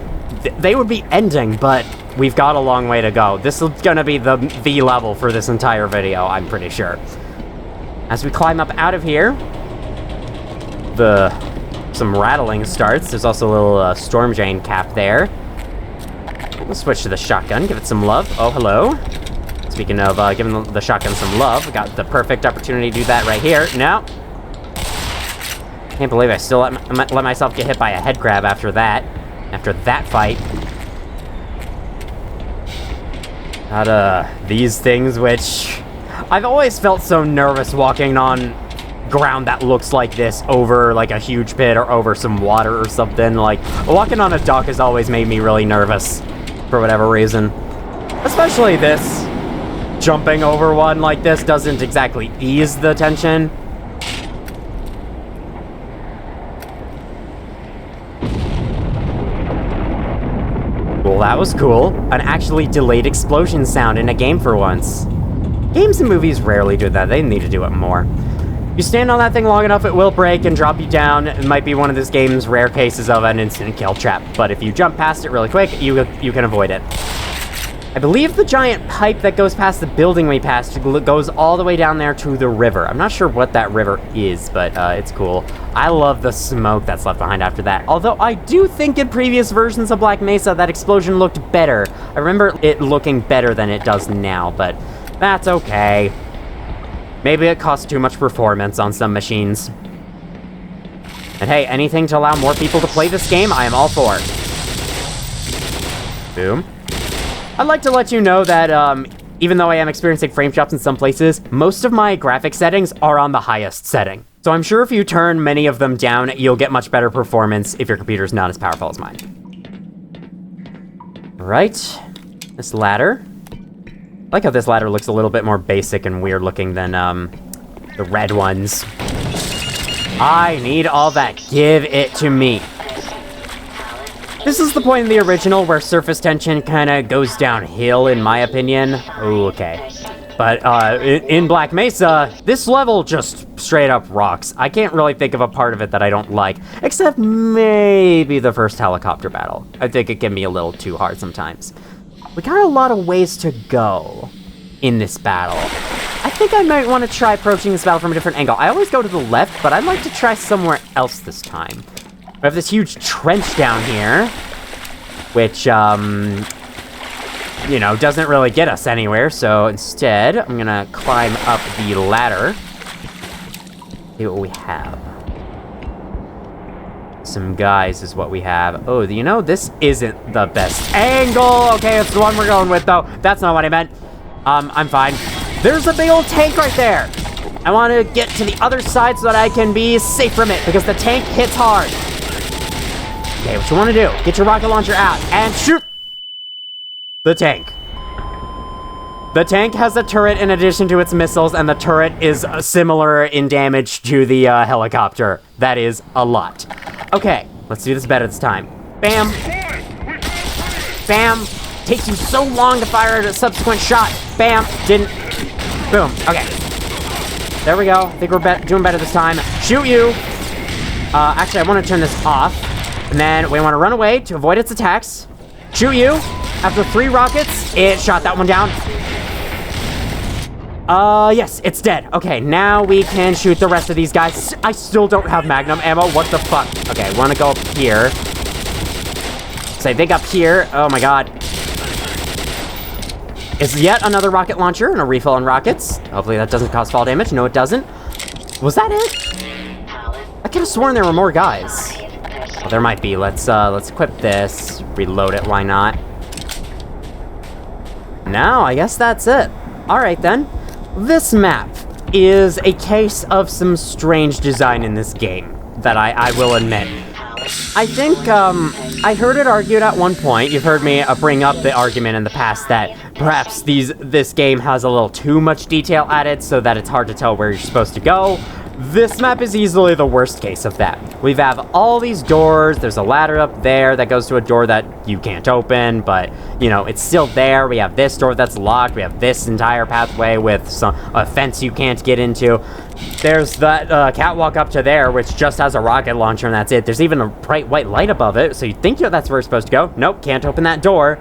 they would be ending, but we've got a long way to go. This is gonna be the level for this entire video, I'm pretty sure. As we climb up out of here, some rattling starts. There's also a little storm drain cap there. We'll switch to the shotgun, give it some love. Oh, hello. Speaking of giving the shotgun some love, we got the perfect opportunity to do that right here. No. Can't believe I still let myself get hit by a head grab after that fight. Got these things, which I've always felt so nervous walking on ground that looks like this over like a huge pit or over some water or something. Like, walking on a dock has always made me really nervous for whatever reason. Especially this. Jumping over one like this doesn't exactly ease the tension. Well, that was cool. An actually delayed explosion sound in a game for once. Games and movies rarely do that. They need to do it more. You stand on that thing long enough, it will break and drop you down. It might be one of this game's rare cases of an instant kill trap, but if you jump past it really quick, you can avoid it. I believe the giant pipe that goes past the building we passed goes all the way down there to the river. I'm not sure what that river is, but it's cool. I love the smoke that's left behind after that. Although I do think in previous versions of Black Mesa, that explosion looked better. I remember it looking better than it does now, but that's okay. Maybe it costs too much performance on some machines. And hey, anything to allow more people to play this game, I am all for. Boom. I'd like to let you know that, even though I am experiencing frame drops in some places, most of my graphic settings are on the highest setting. So I'm sure if you turn many of them down, you'll get much better performance if your computer's not as powerful as mine. Right. This ladder. I like how this ladder looks a little bit more basic and weird looking than, the red ones. I need all that. Give it to me. This is the point in the original where surface tension kind of goes downhill, in my opinion. Ooh, okay. But in Black Mesa, this level just straight up rocks. I can't really think of a part of it that I don't like, except maybe the first helicopter battle. I think it can be a little too hard sometimes. We got a lot of ways to go in this battle. I think I might want to try approaching this battle from a different angle. I always go to the left, but I'd like to try somewhere else this time. We have this huge trench down here, which, you know, doesn't really get us anywhere, so instead, I'm gonna climb up the ladder. See what we have. Some guys is what we have. Oh, you know, this isn't the best angle. Okay, it's the one we're going with, though. That's not what I meant. I'm fine. There's a big old tank right there. I want to get to the other side so that I can be safe from it, because the tank hits hard. Okay, what you want to do, get your rocket launcher out and shoot the tank. The tank has a turret in addition to its missiles, and the turret is similar in damage to the helicopter. That is a lot. Okay, let's do this better this time. Bam. Bam. Takes you so long to fire a subsequent shot. Bam. Didn't. Boom. Okay. There we go. I think we're doing better this time. Shoot you. Actually, I want to turn this off. And then we want to run away to avoid its attacks. Shoot you. After 3 rockets, it shot that one down. Yes, it's dead. Okay, now we can shoot the rest of these guys. I still don't have magnum ammo. What the fuck? Okay, want to go up here. So I think up here. Oh my god. Is yet another rocket launcher and a refill on rockets. Hopefully that doesn't cause fall damage. No, it doesn't. Was that it? I could have sworn there were more guys. Well, there might be. Let's equip this. Reload it, why not? Now, I guess that's it. Alright then. This map is a case of some strange design in this game, that I will admit. I think, I heard it argued at one point, you've heard me bring up the argument in the past that perhaps this game has a little too much detail added so that it's hard to tell where you're supposed to go. This map is easily the worst case of that. We have all these doors, there's a ladder up there that goes to a door that you can't open, but, you know, it's still there. We have this door that's locked, we have this entire pathway with a fence you can't get into. There's that catwalk up to there, which just has a rocket launcher, and that's it. There's even a bright white light above it, so you think that's where you're supposed to go. Nope, can't open that door.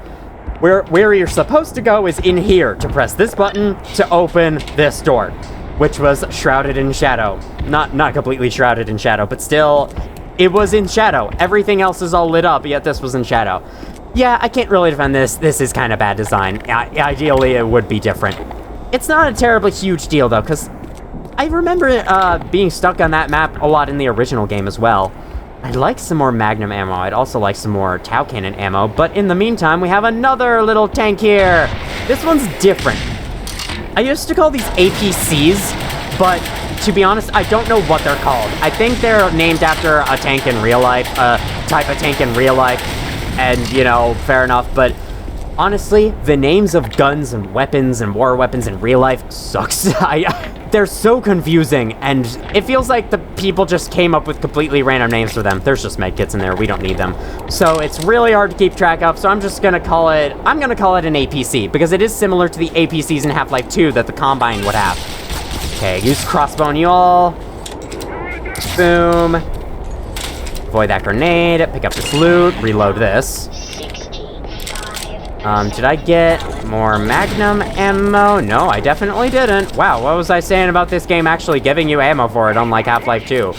Where you're supposed to go is in here, to press this button to open this door, which was shrouded in shadow. Not completely shrouded in shadow, but still, it was in shadow. Everything else is all lit up, yet this was in shadow. Yeah, I can't really defend this. This is kind of bad design. Ideally, it would be different. It's not a terribly huge deal, though, because I remember being stuck on that map a lot in the original game as well. I'd like some more Magnum ammo. I'd also like some more Tau Cannon ammo, but in the meantime, we have another little tank here. This one's different. I used to call these APCs, but to be honest, I don't know what they're called. I think they're named after a tank in real life, a type of tank in real life, and, you know, fair enough, but honestly, the names of guns and weapons and war weapons in real life sucks. They're so confusing, and it feels like the people just came up with completely random names for them. There's just medkits in there, we don't need them. So it's really hard to keep track of, so I'm gonna call it an APC, because it is similar to the APCs in Half-Life 2 that the Combine would have. Okay, use crossbow on you all. Boom. Avoid that grenade, pick up this loot, reload this. Did I get more Magnum ammo? No, I definitely didn't. Wow, what was I saying about this game actually giving you ammo for it, unlike Half-Life 2?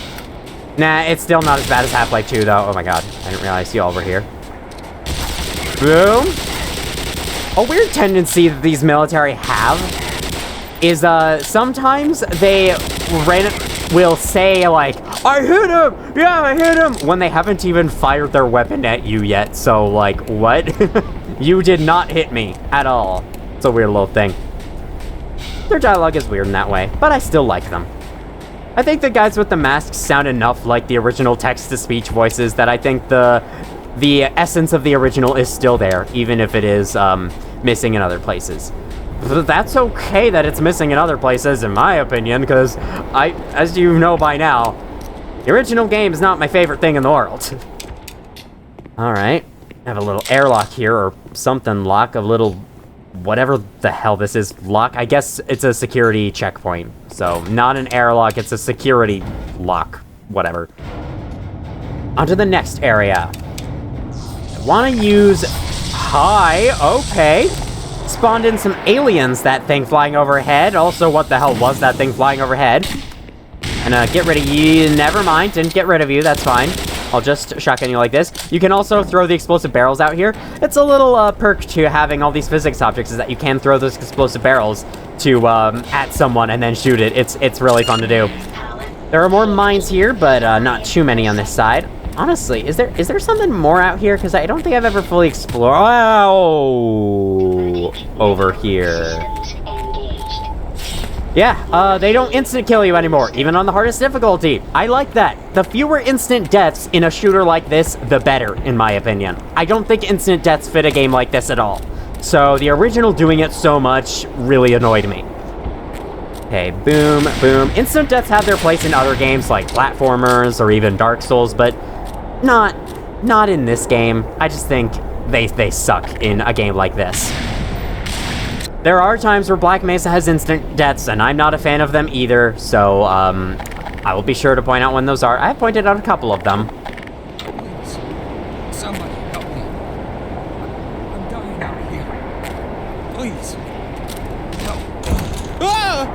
Nah, it's still not as bad as Half-Life 2, though. Oh my god, I didn't realize you all were here. Boom. A weird tendency that these military have is, sometimes they will say, like, I hit him! Yeah, I hit him! When they haven't even fired their weapon at you yet, so, like, what? You did not hit me at all. It's a weird little thing. Their dialogue is weird in that way, but I still like them. I think the guys with the masks sound enough like the original text-to-speech voices that I think the essence of the original is still there, even if it is missing in other places. But that's okay that it's missing in other places, in my opinion, because as you know by now, the original game is not my favorite thing in the world. Alright, I have a little airlock here, or something lock, a little, whatever the hell this is, lock. I guess it's a security checkpoint, so not an airlock, it's a security lock, whatever. On to the next area. I want to use, hi, okay. Spawned in some aliens, that thing flying overhead. Also, what the hell was that thing flying overhead? And get rid of you. Never mind, didn't get rid of you, that's fine. I'll just shotgun you like this. You can also throw the explosive barrels out here. It's a little perk to having all these physics objects is that you can throw those explosive barrels to at someone and then shoot it. It's really fun to do. There are more mines here, but not too many on this side. Honestly, is there something more out here? Because I don't think I've ever fully explored. Oh, over here. Yeah, they don't instant kill you anymore, even on the hardest difficulty. I like that. The fewer instant deaths in a shooter like this, the better, in my opinion. I don't think instant deaths fit a game like this at all. So the original doing it so much really annoyed me. Okay, boom, boom. Instant deaths have their place in other games like platformers or even Dark Souls, but not in this game. I just think they suck in a game like this. There are times where Black Mesa has instant deaths, and I'm not a fan of them either, so I will be sure to point out when those are. I have pointed out a couple of them. Please, somebody help me. I'm dying out here. Please. No. Ah!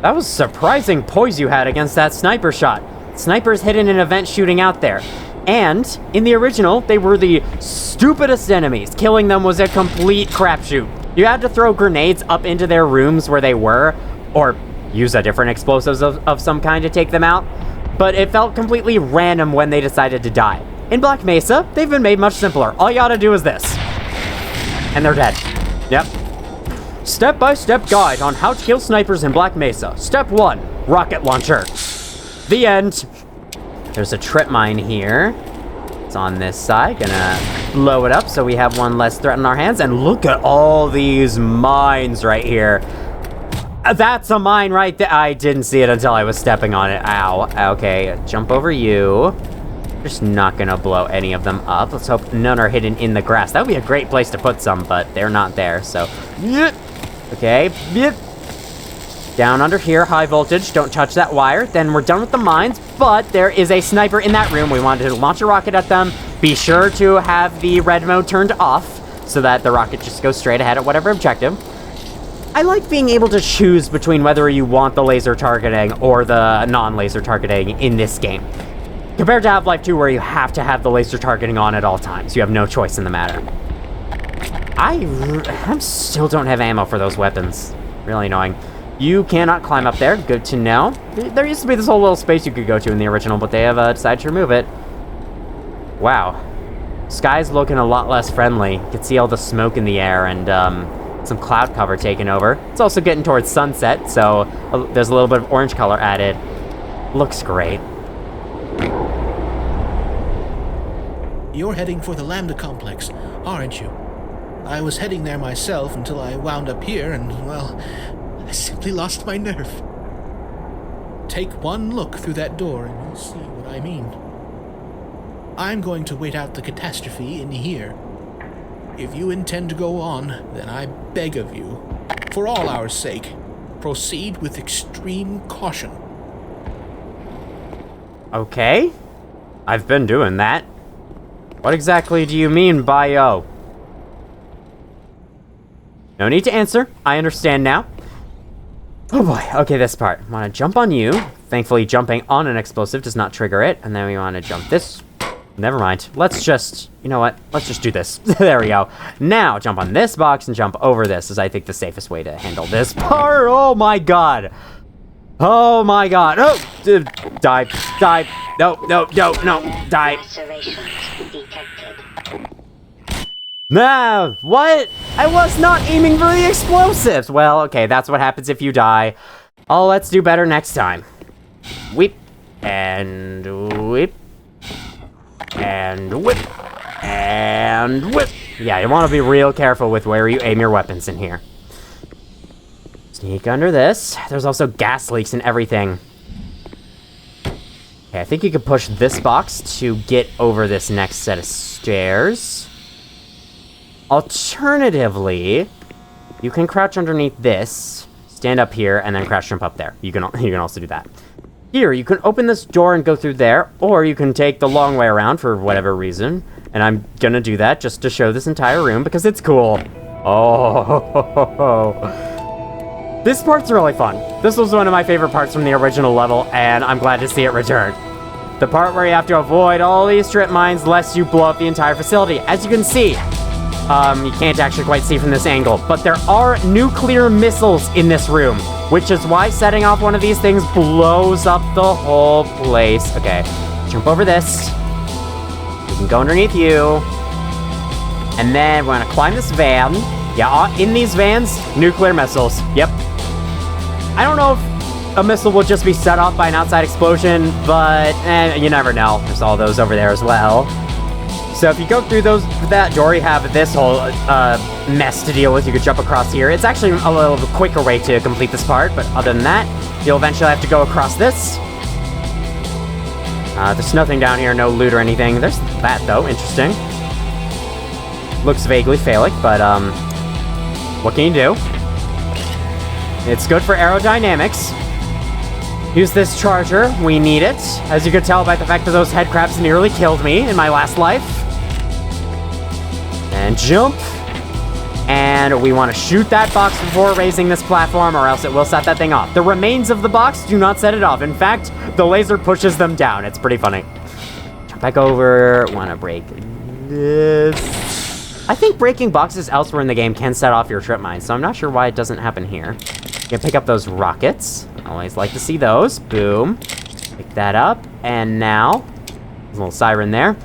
That was surprising poise you had against that sniper shot. Snipers hidden in a vent shooting out there. And, in the original, they were the stupidest enemies. Killing them was a complete crapshoot. You had to throw grenades up into their rooms where they were, or use a different explosives of some kind to take them out. But it felt completely random when they decided to die. In Black Mesa, they've been made much simpler. All you gotta do is this. And they're dead. Yep. Step-by-step guide on how to kill snipers in Black Mesa. Step 1, rocket launcher. The end. There's a trip mine here. It's on this side. Gonna blow it up so we have one less threat in our hands. And look at all these mines right here. That's a mine right there. I didn't see it until I was stepping on it. Ow. Okay, jump over you. Just not gonna blow any of them up. Let's hope none are hidden in the grass. That would be a great place to put some, but they're not there, so. Okay. Down under here, high voltage, don't touch that wire. Then we're done with the mines, but there is a sniper in that room. We wanted to launch a rocket at them. Be sure to have the red mode turned off so that the rocket just goes straight ahead at whatever objective. I like being able to choose between whether you want the laser targeting or the non-laser targeting in this game. Compared to Half-Life 2, where you have to have the laser targeting on at all times. You have no choice in the matter. I still don't have ammo for those weapons. Really annoying. You cannot climb up there. Good to know. There used to be this whole little space you could go to in the original, but they have decided to remove it. Wow. Sky's looking a lot less friendly. You can see all the smoke in the air and some cloud cover taking over. It's also getting towards sunset, so there's a little bit of orange color added. Looks great. You're heading for the Lambda Complex, aren't you? I was heading there myself until I wound up here and, well, I simply lost my nerve. Take one look through that door and you'll see what I mean. I'm going to wait out the catastrophe in here. If you intend to go on, then I beg of you, for all our sake, proceed with extreme caution. Okay. I've been doing that. What exactly do you mean by, oh? No need to answer. I understand now. Oh boy. Okay, this part. I want to jump on you. Thankfully, jumping on an explosive does not trigger it. And then we want to jump this. Never mind. Let's just, you know what? Let's just do this. There we go. Now, jump on this box and jump over this is, I think, the safest way to handle this part. Oh my god. Oh my god. Oh! Die. Die. No, no, no, no. Die. Lacerations detected. No! What? I was not aiming for the explosives! Well, okay, that's what happens if you die. Oh, let's do better next time. Whip. And whip. And whip. And whip. Yeah, you want to be real careful with where you aim your weapons in here. Sneak under this. There's also gas leaks and everything. Okay, I think you could push this box to get over this next set of stairs. Alternatively, you can crouch underneath this, stand up here, and then crouch jump up there. You can also do that. Here, you can open this door and go through there, or you can take the long way around for whatever reason. And I'm gonna do that just to show this entire room because it's cool. Oh, this part's really fun. This was one of my favorite parts from the original level, and I'm glad to see it return. The part where you have to avoid all these strip mines lest you blow up the entire facility. As you can see, you can't actually quite see from this angle, but there are nuclear missiles in this room, which is why setting off one of these things blows up the whole place. Okay, jump over this. We can go underneath you. And then we're gonna climb this van. Yeah, in these vans, nuclear missiles. Yep. I don't know if a missile will just be set off by an outside explosion, but you never know. There's all those over there as well. So if you go through that door, you have this whole mess to deal with. You could jump across here. It's actually a little bit quicker way to complete this part, but other than that, you'll eventually have to go across this. There's nothing down here, no loot or anything. There's that, though. Interesting. Looks vaguely phallic, but, what can you do? It's good for aerodynamics. Use this charger. We need it. As you could tell by the fact that those head crabs nearly killed me in my last life. And jump. And we want to shoot that box before raising this platform, or else it will set that thing off. The remains of the box do not set it off. In fact, the laser pushes them down. It's pretty funny. Jump back over. Want to break this. I think breaking boxes elsewhere in the game can set off your trip mines, so I'm not sure why it doesn't happen here. You can pick up those rockets. Always like to see those. Boom. Pick that up. And now, a little siren there.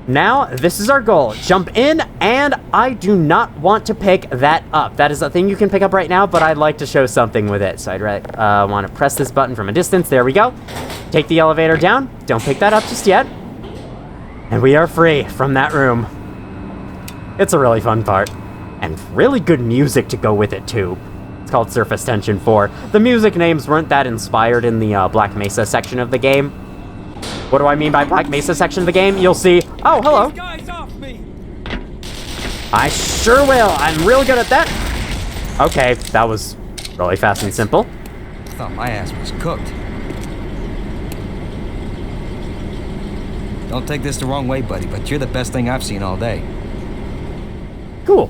Now, this is our goal. Jump in, and I do not want to pick that up. That is a thing you can pick up right now, but I'd like to show something with it. So I'd want to press this button from a distance. There we go. Take the elevator down. Don't pick that up just yet. And we are free from that room. It's a really fun part. And really good music to go with it, too. It's called Surface Tension 4. The music names weren't that inspired in the Black Mesa section of the game. What do I mean by Black Mesa section of the game? You'll see... Oh, hello. These guys off me. I sure will. I'm real good at that. Okay, that was really fast and simple. I thought my ass was cooked. Don't take this the wrong way, buddy, but you're the best thing I've seen all day. Cool.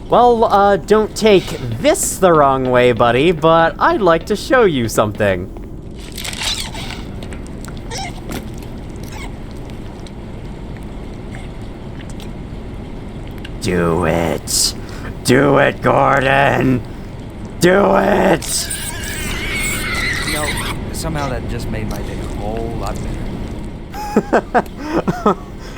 Well, don't take this the wrong way, buddy, but I'd like to show you something. Do it. Do it, Gordon. Do it. You know, somehow that just made my day a whole lot better.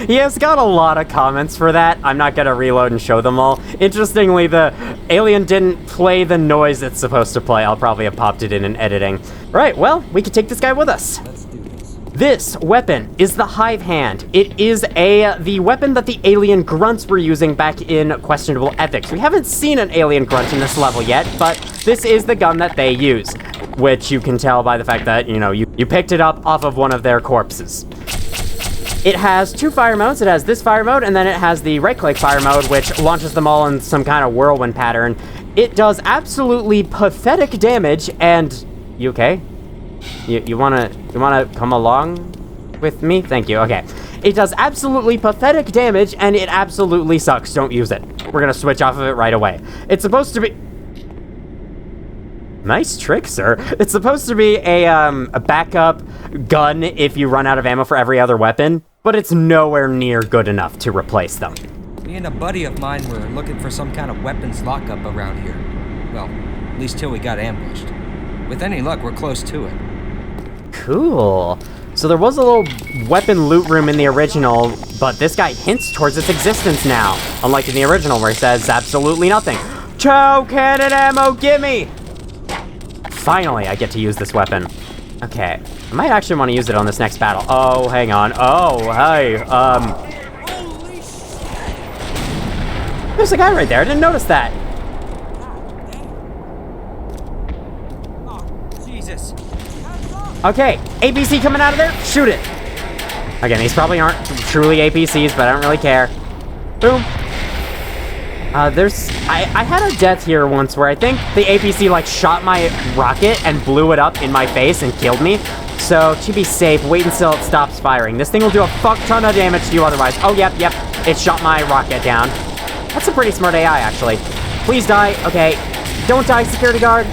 He has got a lot of comments for that. I'm not gonna reload and show them all. Interestingly, the alien didn't play the noise it's supposed to play. I'll probably have popped it in editing. Right, well, we can take this guy with us. Let's do this. This weapon is the Hive Hand. It is the weapon that the alien grunts were using back in Questionable Ethics. We haven't seen an alien grunt in this level yet, but this is the gun that they use, which you can tell by the fact that, you know, you picked it up off of one of their corpses. It has two fire modes. It has this fire mode, and then it has the right-click fire mode, which launches them all in some kind of whirlwind pattern. It does absolutely pathetic damage, and... You okay? You wanna come along with me? Thank you, okay. It does absolutely pathetic damage, and it absolutely sucks. Don't use it. We're gonna switch off of it right away. It's supposed to be... Nice trick, sir. It's supposed to be a backup gun if you run out of ammo for every other weapon, but it's nowhere near good enough to replace them. Me and a buddy of mine were looking for some kind of weapons lockup around here. Well, at least till we got ambushed. With any luck, we're close to it. Cool. So there was a little weapon loot room in the original, but this guy hints towards its existence now. Unlike in the original where he says absolutely nothing. Chow cannon ammo, gimme! Finally, I get to use this weapon. Okay, I might actually want to use it on this next battle. Oh, hang on. Oh, hey, there's a guy right there, I didn't notice that. Oh, Jesus. Okay, APC coming out of there, shoot it. Again, these probably aren't truly APCs, but I don't really care. Boom. I had a death here once where I think the APC, like, shot my rocket and blew it up in my face and killed me. So, to be safe, wait until it stops firing. This thing will do a fuck ton of damage to you otherwise. Oh, yep, it shot my rocket down. That's a pretty smart AI, actually. Please die. Okay, don't die, security guard.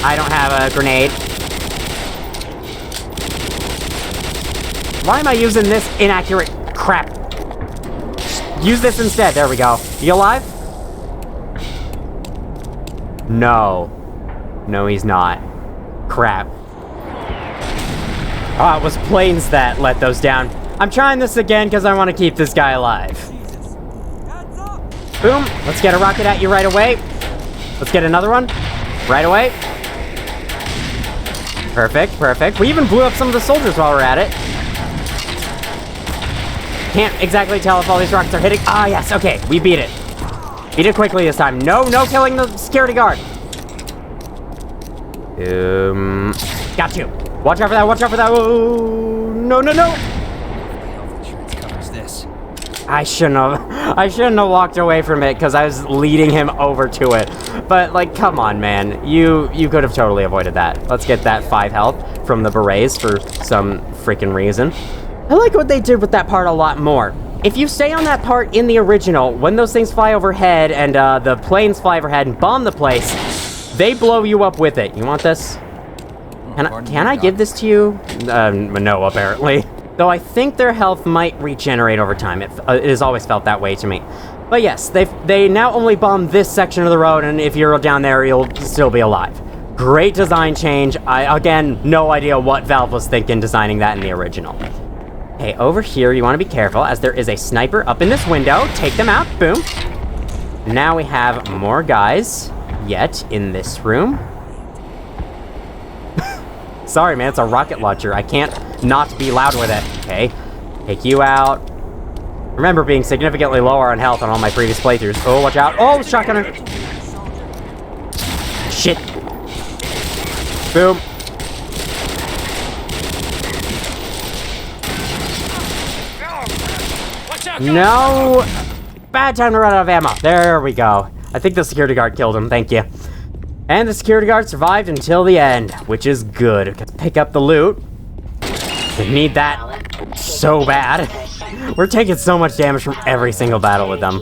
I don't have a grenade. Why am I using this inaccurate crap? Use this instead. There we go. You alive? No. No, he's not. Crap. Oh, it was planes that let those down. I'm trying this again because I want to keep this guy alive. Boom. Let's get a rocket at you right away. Let's get another one. Right away. Perfect, perfect. We even blew up some of the soldiers while we're at it. Can't exactly tell if all these rockets are hitting. Ah, yes, okay, we beat it. Beat it quickly this time. No killing the security guard. Got you. Watch out for that, watch out for that. Oh, no. Health insurance covers this. I shouldn't have walked away from it because I was leading him over to it. But, like, come on, man. You could have totally avoided that. Let's get that 5 health from the berets for some freaking reason. I like what they did with that part a lot more. If you stay on that part in the original, when those things fly overhead and the planes fly overhead and bomb the place, they blow you up with it. You want this? Can I give this to you? No, apparently. Though I think their health might regenerate over time. It has always felt that way to me. But yes, they now only bomb this section of the road, and if you're down there, you'll still be alive. Great design change. Again, no idea what Valve was thinking designing that in the original. Okay, over here, you want to be careful, as there is a sniper up in this window. Take them out. Boom. Now we have more guys yet in this room. Sorry, man, it's a rocket launcher. I can't not be loud with it. Okay, take you out. Remember being significantly lower on health on all my previous playthroughs. Oh, watch out. Oh, shotgunner. Shit. Boom. No. Bad time to run out of ammo. There we go. I think the security guard killed him. Thank you. And the security guard survived until the end, which is good. Let's pick up the loot. We need that so bad. We're taking so much damage from every single battle with them.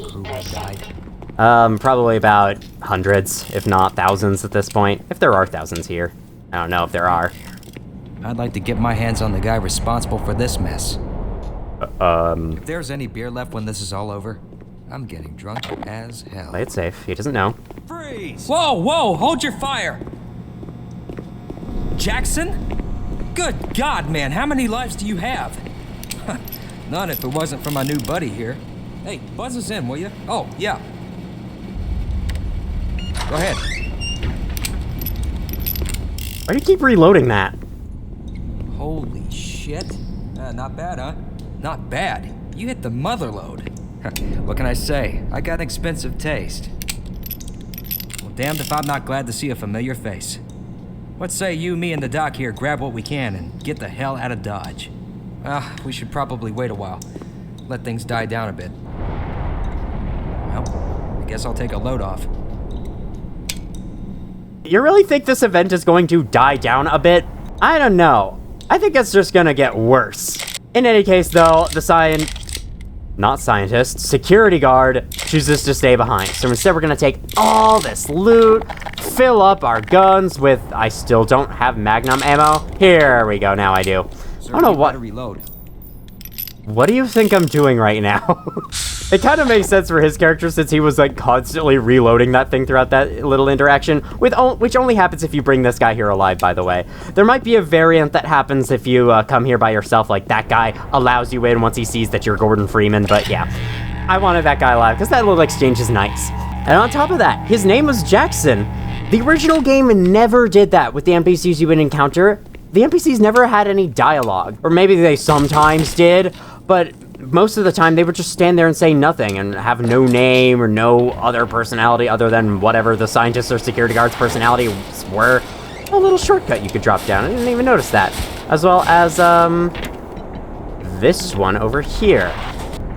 Probably about hundreds, if not thousands at this point. If there are thousands here. I don't know if there are. I'd like to get my hands on the guy responsible for this mess. If there's any beer left when this is all over, I'm getting drunk as hell. Play it safe. He doesn't know. Freeze! Whoa, hold your fire! Jackson? Good God, man, how many lives do you have? None if it wasn't for my new buddy here. Hey, buzz us in, will you? Oh, yeah. Go ahead. Why do you keep reloading that? Holy shit. Not bad, huh? Not bad. You hit the mother load. What can I say? I got expensive taste. Well, damned if I'm not glad to see a familiar face. What say you, me, and the doc here grab what we can and get the hell out of Dodge? We should probably wait a while. Let things die down a bit. Well, I guess I'll take a load off. You really think this event is going to die down a bit? I don't know. I think it's just gonna get worse. In any case, though, the security guard chooses to stay behind. So instead, we're gonna take all this loot, fill up our guns with, I still don't have magnum ammo. Here we go, now I do. Sir, I don't know what. Reload. What do you think I'm doing right now? It kind of makes sense for his character since he was like constantly reloading that thing throughout that little interaction, which only happens if you bring this guy here alive, by the way. There might be a variant that happens if you come here by yourself, like that guy allows you in once he sees that you're Gordon Freeman, but yeah. I wanted that guy alive because that little exchange is nice. And on top of that, his name was Jackson. The original game never did that with the NPCs you would encounter. The NPCs never had any dialogue, or maybe they sometimes did, but most of the time they would just stand there and say nothing and have no name or no other personality other than whatever the scientists or security guards' personalities were. A little shortcut you could drop down. I didn't even notice that. As well as, this one over here.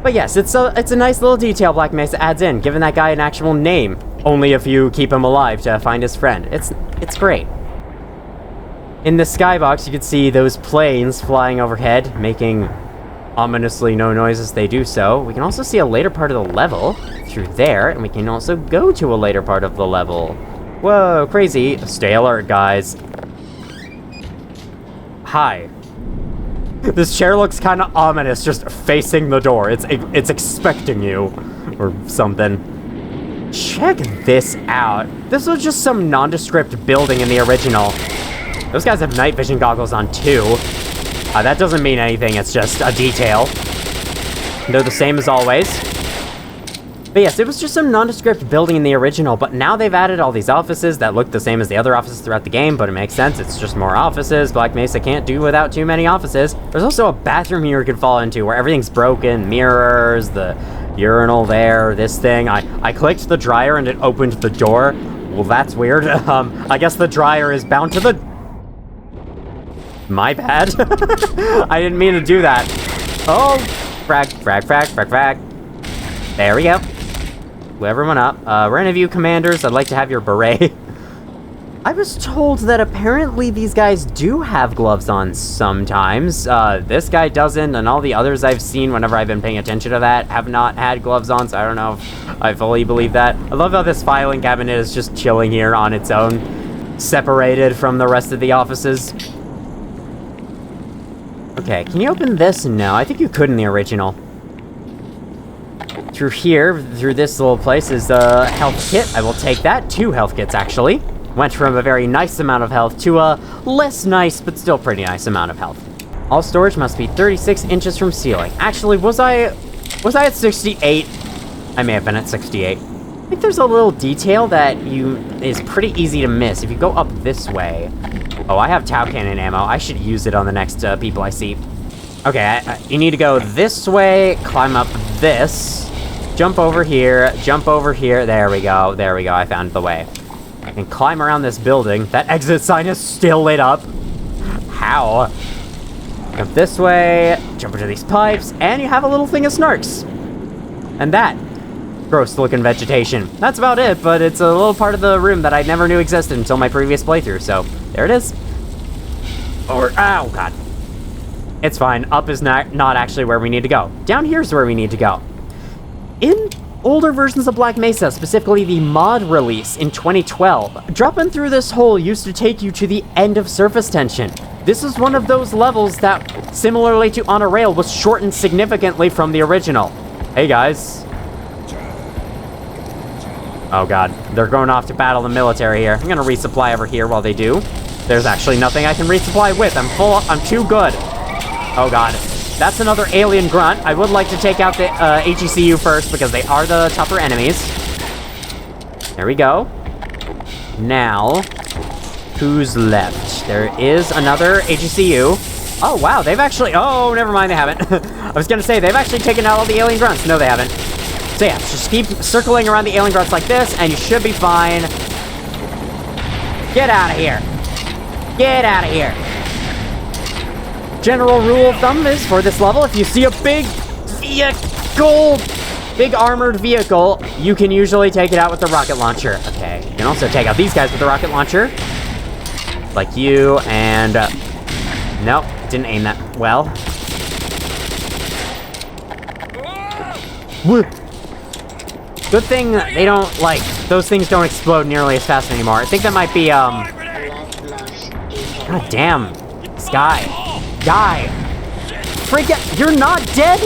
But yes, it's a nice little detail Black Mesa adds in, giving that guy an actual name. Only if you keep him alive to find his friend. It's great. In the skybox, you can see those planes flying overhead, making ominously no noise as they do so. We can also see a later part of the level through there, and we can also go to a later part of the level. Whoa, crazy. Stay alert, guys. Hi. This chair looks kind of ominous, just facing the door. It's expecting you, or something. Check this out. This was just some nondescript building in the original. Those guys have night vision goggles on too. That doesn't mean anything, it's just a detail. They're the same as always. But yes, it was just some nondescript building in the original, but now they've added all these offices that look the same as the other offices throughout the game, but it makes sense, it's just more offices. Black Mesa can't do without too many offices. There's also a bathroom here you could fall into where everything's broken, mirrors, the urinal there, this thing. I clicked the dryer and it opened the door. Well, that's weird. I guess the dryer is bound to the... My bad. I didn't mean to do that. Oh, frag. There we go. Blew everyone up. Reneview commanders, I'd like to have your beret. I was told that apparently these guys do have gloves on sometimes. This guy doesn't, and all the others I've seen whenever I've been paying attention to that have not had gloves on, so I don't know if I fully believe that. I love how this filing cabinet is just chilling here on its own, separated from the rest of the offices. Okay, can you open this? No, I think you could in the original. Through here, through this little place is a health kit. I will take that. 2 health kits, actually. Went from a very nice amount of health to a less nice, but still pretty nice amount of health. All storage must be 36 inches from ceiling. Actually, was I at 68? I may have been at 68. I think there's a little detail that is pretty easy to miss. If you go up this way... Oh, I have Tau Cannon ammo. I should use it on the next people I see. Okay, you need to go this way, climb up this, jump over here, there we go, I found the way. I can climb around this building. That exit sign is still lit up. How? Jump this way, jump into these pipes, and you have a little thing of snarks. And that. Gross looking vegetation. That's about it, but it's a little part of the room that I never knew existed until my previous playthrough, so there it is. Or, oh god. It's fine, up is not actually where we need to go. Down here's where we need to go. In older versions of Black Mesa, specifically the mod release in 2012, dropping through this hole used to take you to the end of surface tension. This is one of those levels that, similarly to On a Rail, was shortened significantly from the original. Hey guys. Oh god, they're going off to battle the military here. I'm gonna resupply over here while they do. There's actually nothing I can resupply with. I'm too good. Oh god, that's another alien grunt. I would like to take out the HECU first because they are the tougher enemies. There we go. Now, who's left? There is another HECU. Oh wow, they've actually, oh, never mind, they haven't. I was gonna say, they've actually taken out all the alien grunts. No, they haven't. So yeah, just keep circling around the alien grunts like this, and you should be fine. Get out of here. Get out of here. General rule of thumb is, for this level, if you see a big vehicle, big armored vehicle, you can usually take it out with the rocket launcher. Okay, you can also take out these guys with the rocket launcher. Like you, and... nope, didn't aim that well. Woo! Good thing they don't, like, those things don't explode nearly as fast anymore. I think that might be, God damn. This guy. Die. Freak out. You're not dead?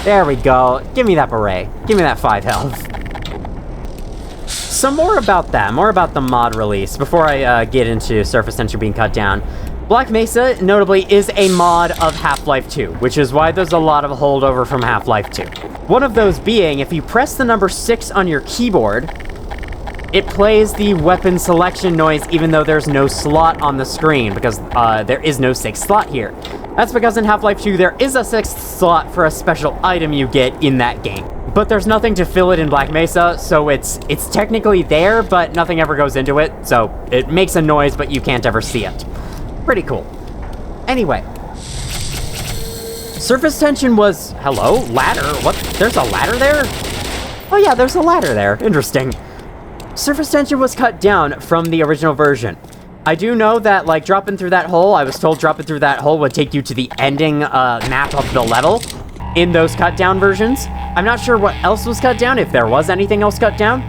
There we go. Give me that beret. Give me that 5 health. So more about that, more about the mod release, before I get into surface tension being cut down. Black Mesa, notably, is a mod of Half-Life 2, which is why there's a lot of holdover from Half-Life 2. One of those being, if you press the number 6 on your keyboard, it plays the weapon selection noise even though there's no slot on the screen, because there is no 6th slot here. That's because in Half-Life 2, there is a 6th slot for a special item you get in that game. But there's nothing to fill it in Black Mesa, so it's technically there, but nothing ever goes into it, so it makes a noise, but you can't ever see it. Pretty cool. Anyway. Surface tension was... Hello? Ladder? What? There's a ladder there? Oh yeah, there's a ladder there. Interesting. Surface tension was cut down from the original version. I do know that, like, dropping through that hole, I was told dropping through that hole would take you to the ending map of the level in those cut down versions. I'm not sure what else was cut down, if there was anything else cut down,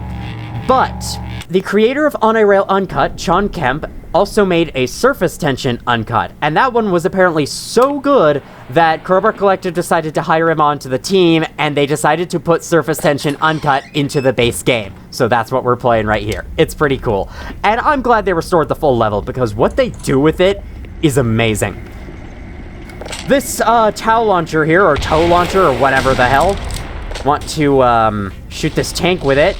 but the creator of On a Rail Uncut, Sean Kemp, also made a Surface Tension Uncut, and that one was apparently so good that Crowbar Collective decided to hire him onto the team, and they decided to put Surface Tension Uncut into the base game. So that's what we're playing right here. It's pretty cool. And I'm glad they restored the full level, because what they do with it is amazing. This TOW launcher here, or tow launcher, or whatever the hell, want to shoot this tank with it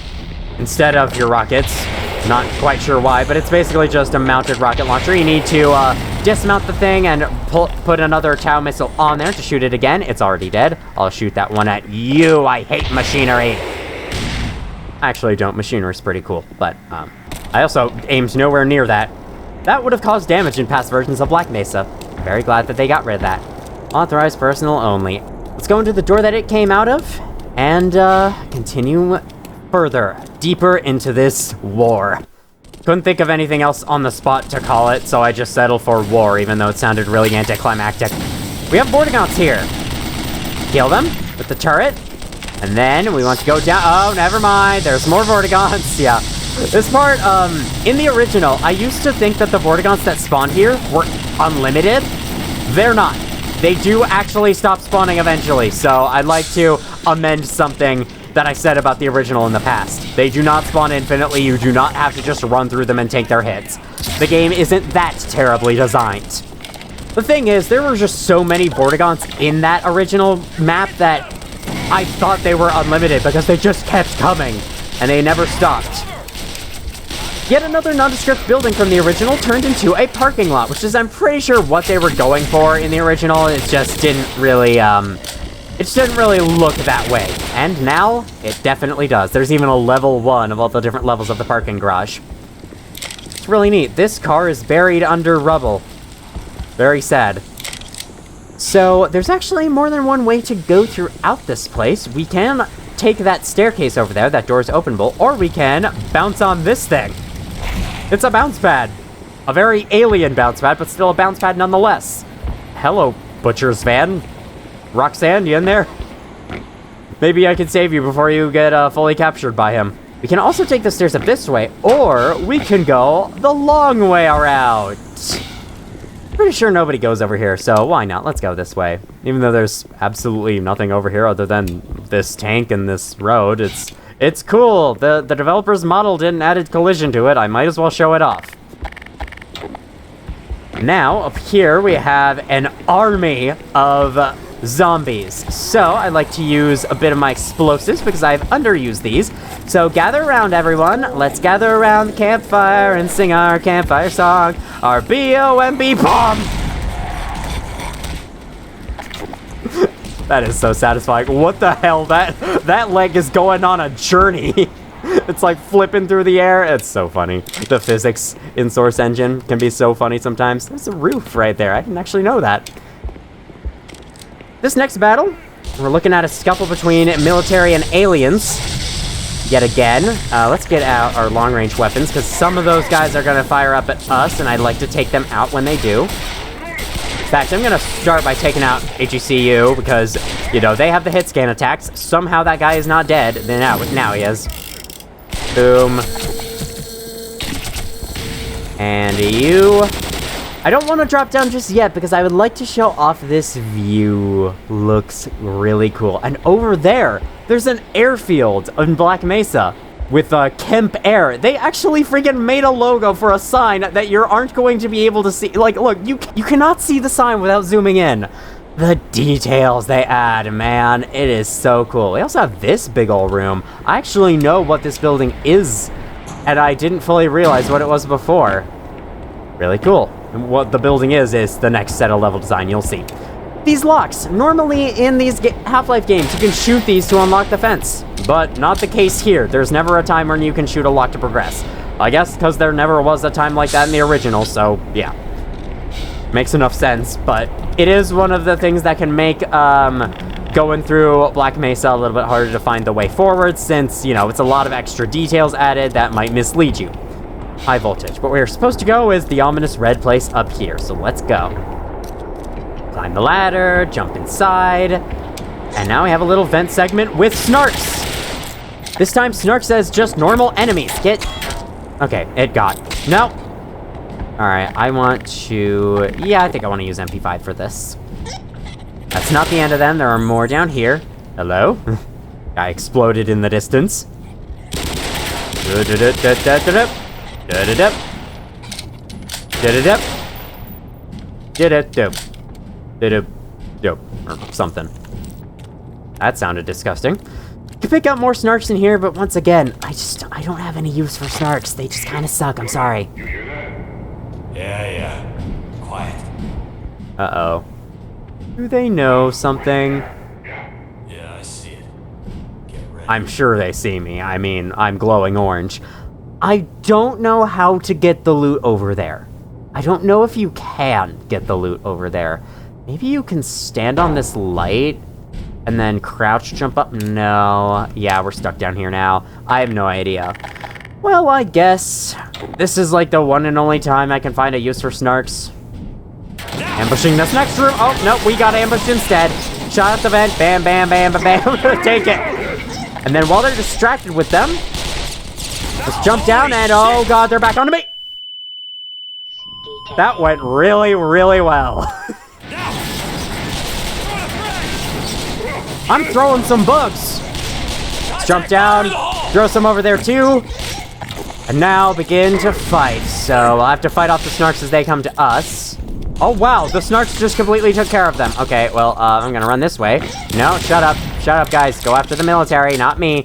instead of your rockets. Not quite sure why, but it's basically just a mounted rocket launcher. You need to dismount the thing and put another TOW missile on there to shoot it again. It's already dead. I'll shoot that one at you. I hate machinery. I actually don't. Machinery's pretty cool, but I also aimed nowhere near that. That would have caused damage in past versions of Black Mesa. Very glad that they got rid of that. Authorized personnel only. Let's go into the door that it came out of and continue further, deeper into this war. Couldn't think of anything else on the spot to call it, so I just settled for war, even though it sounded really anticlimactic. We have Vortigaunts here. Kill them with the turret, and then we want to go down. Oh, never mind. There's more Vortigaunts. Yeah. This part, in the original, I used to think that the Vortigaunts that spawned here were unlimited. They're not. They do actually stop spawning eventually, so I'd like to amend something that I said about the original in the past. They do not spawn infinitely. You do not have to just run through them and take their hits. The game isn't that terribly designed. The thing is, there were just so many Vortigaunts in that original map that I thought they were unlimited because they just kept coming, and they never stopped. Yet another nondescript building from the original turned into a parking lot, which is, I'm pretty sure, what they were going for in the original. It just didn't really, look that way. And now, it definitely does. There's even a level 1 of all the different levels of the parking garage. It's really neat. This car is buried under rubble. Very sad. So, there's actually more than one way to go throughout this place. We can take that staircase over there, that door is openable, or we can bounce on this thing. It's a bounce pad. A very alien bounce pad, but still a bounce pad nonetheless. Hello, Butcher's van. Roxanne, you in there? Maybe I can save you before you get fully captured by him. We can also take the stairs up this way, or we can go the long way around. Pretty sure nobody goes over here, so why not? Let's go this way. Even though there's absolutely nothing over here other than this tank and this road, it's cool. The developer's model didn't add collision to it. I might as well show it off. Now, up here, we have an army of zombies. So, I'd like to use a bit of my explosives because I've underused these. So, gather around, everyone. Let's gather around the campfire and sing our campfire song. Our B-O-M-B bomb! That is so satisfying. What the hell? That leg is going on a journey. It's like flipping through the air. It's so funny. The physics in Source Engine can be so funny sometimes. There's a roof right there. I didn't actually know that. This next battle, we're looking at a scuffle between military and aliens. Yet again. Let's get out our long-range weapons, because some of those guys are going to fire up at us, and I'd like to take them out when they do. In fact, I'm going to start by taking out HECU, because, you know, they have the hit scan attacks. Somehow that guy is not dead. Then now he is. Boom. And you. I don't want to drop down just yet because I would like to show off this view. Looks really cool. And over there, there's an airfield in Black Mesa with Kemp Air. They actually freaking made a logo for a sign that you aren't going to be able to see. Like, look, you cannot see the sign without zooming in. The details they add, man, it is so cool. We also have this big old room. I actually know what this building is, and I didn't fully realize what it was before. Really cool. And what the building is the next set of level design you'll see. These locks, normally in these Half-Life games, you can shoot these to unlock the fence, but not the case here. There's never a time when you can shoot a lock to progress. I guess because there never was a time like that in the original, so yeah. Makes enough sense, but it is one of the things that can make going through Black Mesa a little bit harder to find the way forward, since, you know, it's a lot of extra details added that might mislead you. High voltage. But where we're supposed to go is the ominous red place up here, so let's go. Climb the ladder, jump inside, and now we have a little vent segment with Snarks. This time Snark says just normal enemies. Okay, it got. No. Alright, I want to... Yeah, I think I want to use MP5 for this. That's not the end of them. There are more down here. Hello? Guy exploded in the distance. Or something. That sounded disgusting. You can pick up more Snarks in here, but once again, I don't have any use for Snarks. They just kind of suck. I'm sorry. Yeah. Quiet. Uh-oh. Do they know something? Yeah, I see it. Get ready. I'm sure they see me. I mean, I'm glowing orange. I don't know how to get the loot over there. I don't know if you can get the loot over there. Maybe you can stand on this light and then crouch jump up? No. Yeah, we're stuck down here now. I have no idea. Well, I guess this is like the one and only time I can find a use for Snarks. Ambushing this next room. Oh, no, we got ambushed instead. Shot at the vent. Bam, bam, bam, bam, bam. Take it. And then while they're distracted with them, let's jump down and oh god, they're back onto me. That went really, really well. I'm throwing some bugs. Let's jump down, throw some over there too. And now begin to fight. So I'll have to fight off the Snarks as they come to us. Oh wow, the Snarks just completely took care of them. Okay, well, I'm gonna run this way. No, shut up. Shut up, guys. Go after the military, not me.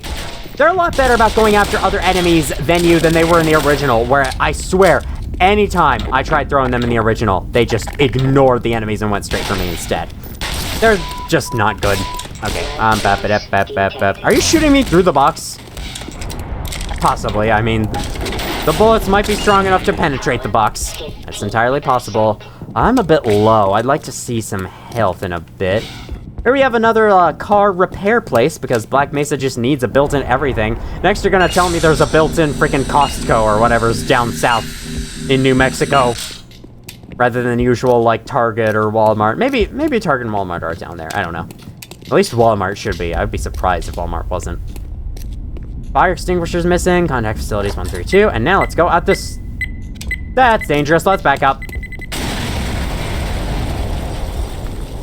They're a lot better about going after other enemies than they were in the original, where I swear, anytime I tried throwing them in the original, they just ignored the enemies and went straight for me instead. They're just not good. Okay, are you shooting me through the box? Possibly, I mean, the bullets might be strong enough to penetrate the box. That's entirely possible. I'm a bit low. I'd like to see some health in a bit. Here we have another car repair place, because Black Mesa just needs a built-in everything. Next, you're gonna tell me there's a built-in freaking Costco or whatever's down south in New Mexico, rather than usual, like, Target or Walmart. Maybe Target and Walmart are down there. I don't know. At least Walmart should be. I'd be surprised if Walmart wasn't. Fire extinguishers missing. Contact facilities 132. And now let's go at this. That's dangerous. Let's back up.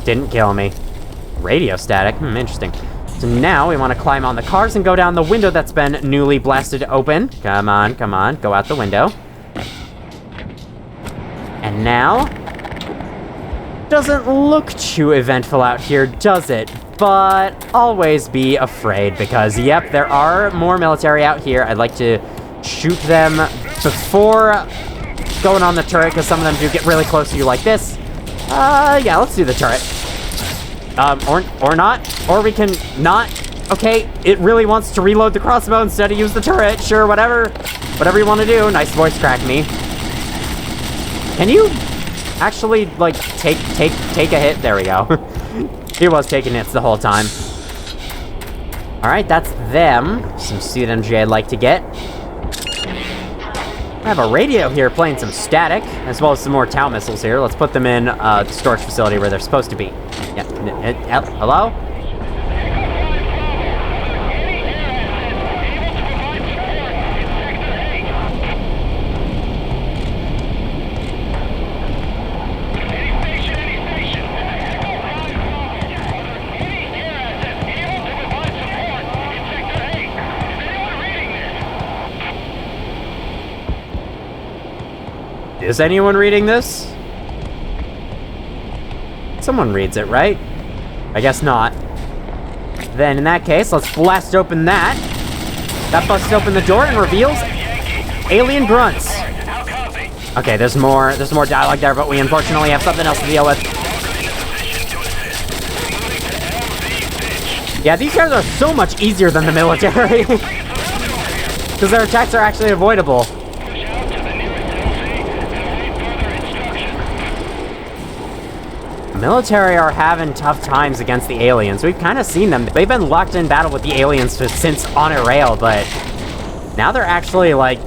Didn't kill me. Radio static. Interesting. So now we want to climb on the cars and go down the window that's been newly blasted open. Come on, come on. Go out the window. And now... doesn't look too eventful out here, does it? But always be afraid, because, yep, there are more military out here. I'd like to shoot them before going on the turret, because some of them do get really close to you like this. Yeah, let's do the turret. Or not. Or we can not. Okay, it really wants to reload the crossbow instead of use the turret. Sure, whatever. Whatever you want to do. Nice voice crack me. Can you actually, like, take a hit? There we go. He was taking hits the whole time. Alright, that's them. Some CMG I'd like to get. I have a radio here playing some static, as well as some more Tau missiles here. Let's put them in the storage facility where they're supposed to be. Yeah, hello? Is anyone reading this? Someone reads it, right? I guess not. Then in that case, let's blast open that. That busts open the door and reveals alien grunts. Okay, there's more dialogue there, but we unfortunately have something else to deal with. Yeah, these guys are so much easier than the military. Because their attacks are actually avoidable. Military are having tough times against the aliens. We've kind of seen them. They've been locked in battle with the aliens since On a Rail, but now they're actually, like,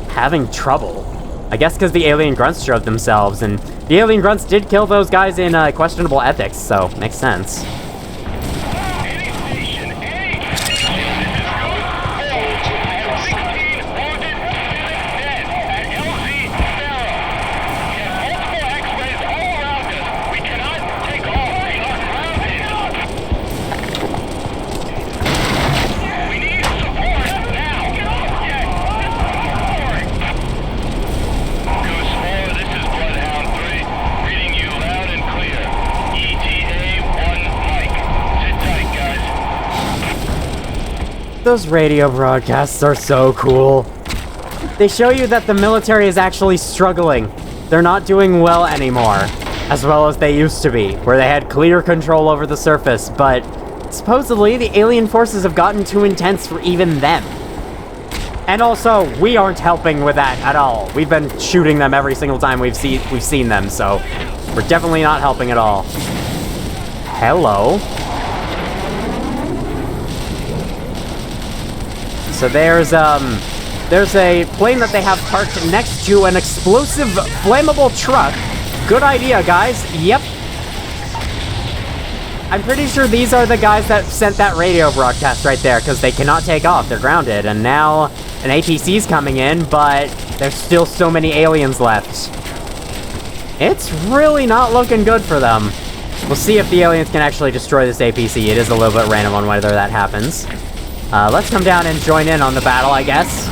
having trouble. I guess because the alien grunts showed themselves, and the alien grunts did kill those guys in questionable ethics, so makes sense. Those radio broadcasts are so cool. They show you that the military is actually struggling. They're not doing well anymore, as well as they used to be, where they had clear control over the surface, but supposedly the alien forces have gotten too intense for even them. And also, we aren't helping with that at all. We've been shooting them every single time we've seen them, so we're definitely not helping at all. Hello. So there's a plane that they have parked next to an explosive, flammable truck. Good idea, guys. Yep. I'm pretty sure these are the guys that sent that radio broadcast right there, because they cannot take off. They're grounded, and now an APC's coming in, but there's still so many aliens left. It's really not looking good for them. We'll see if the aliens can actually destroy this APC. It is a little bit random on whether that happens. Let's come down and join in on the battle, I guess.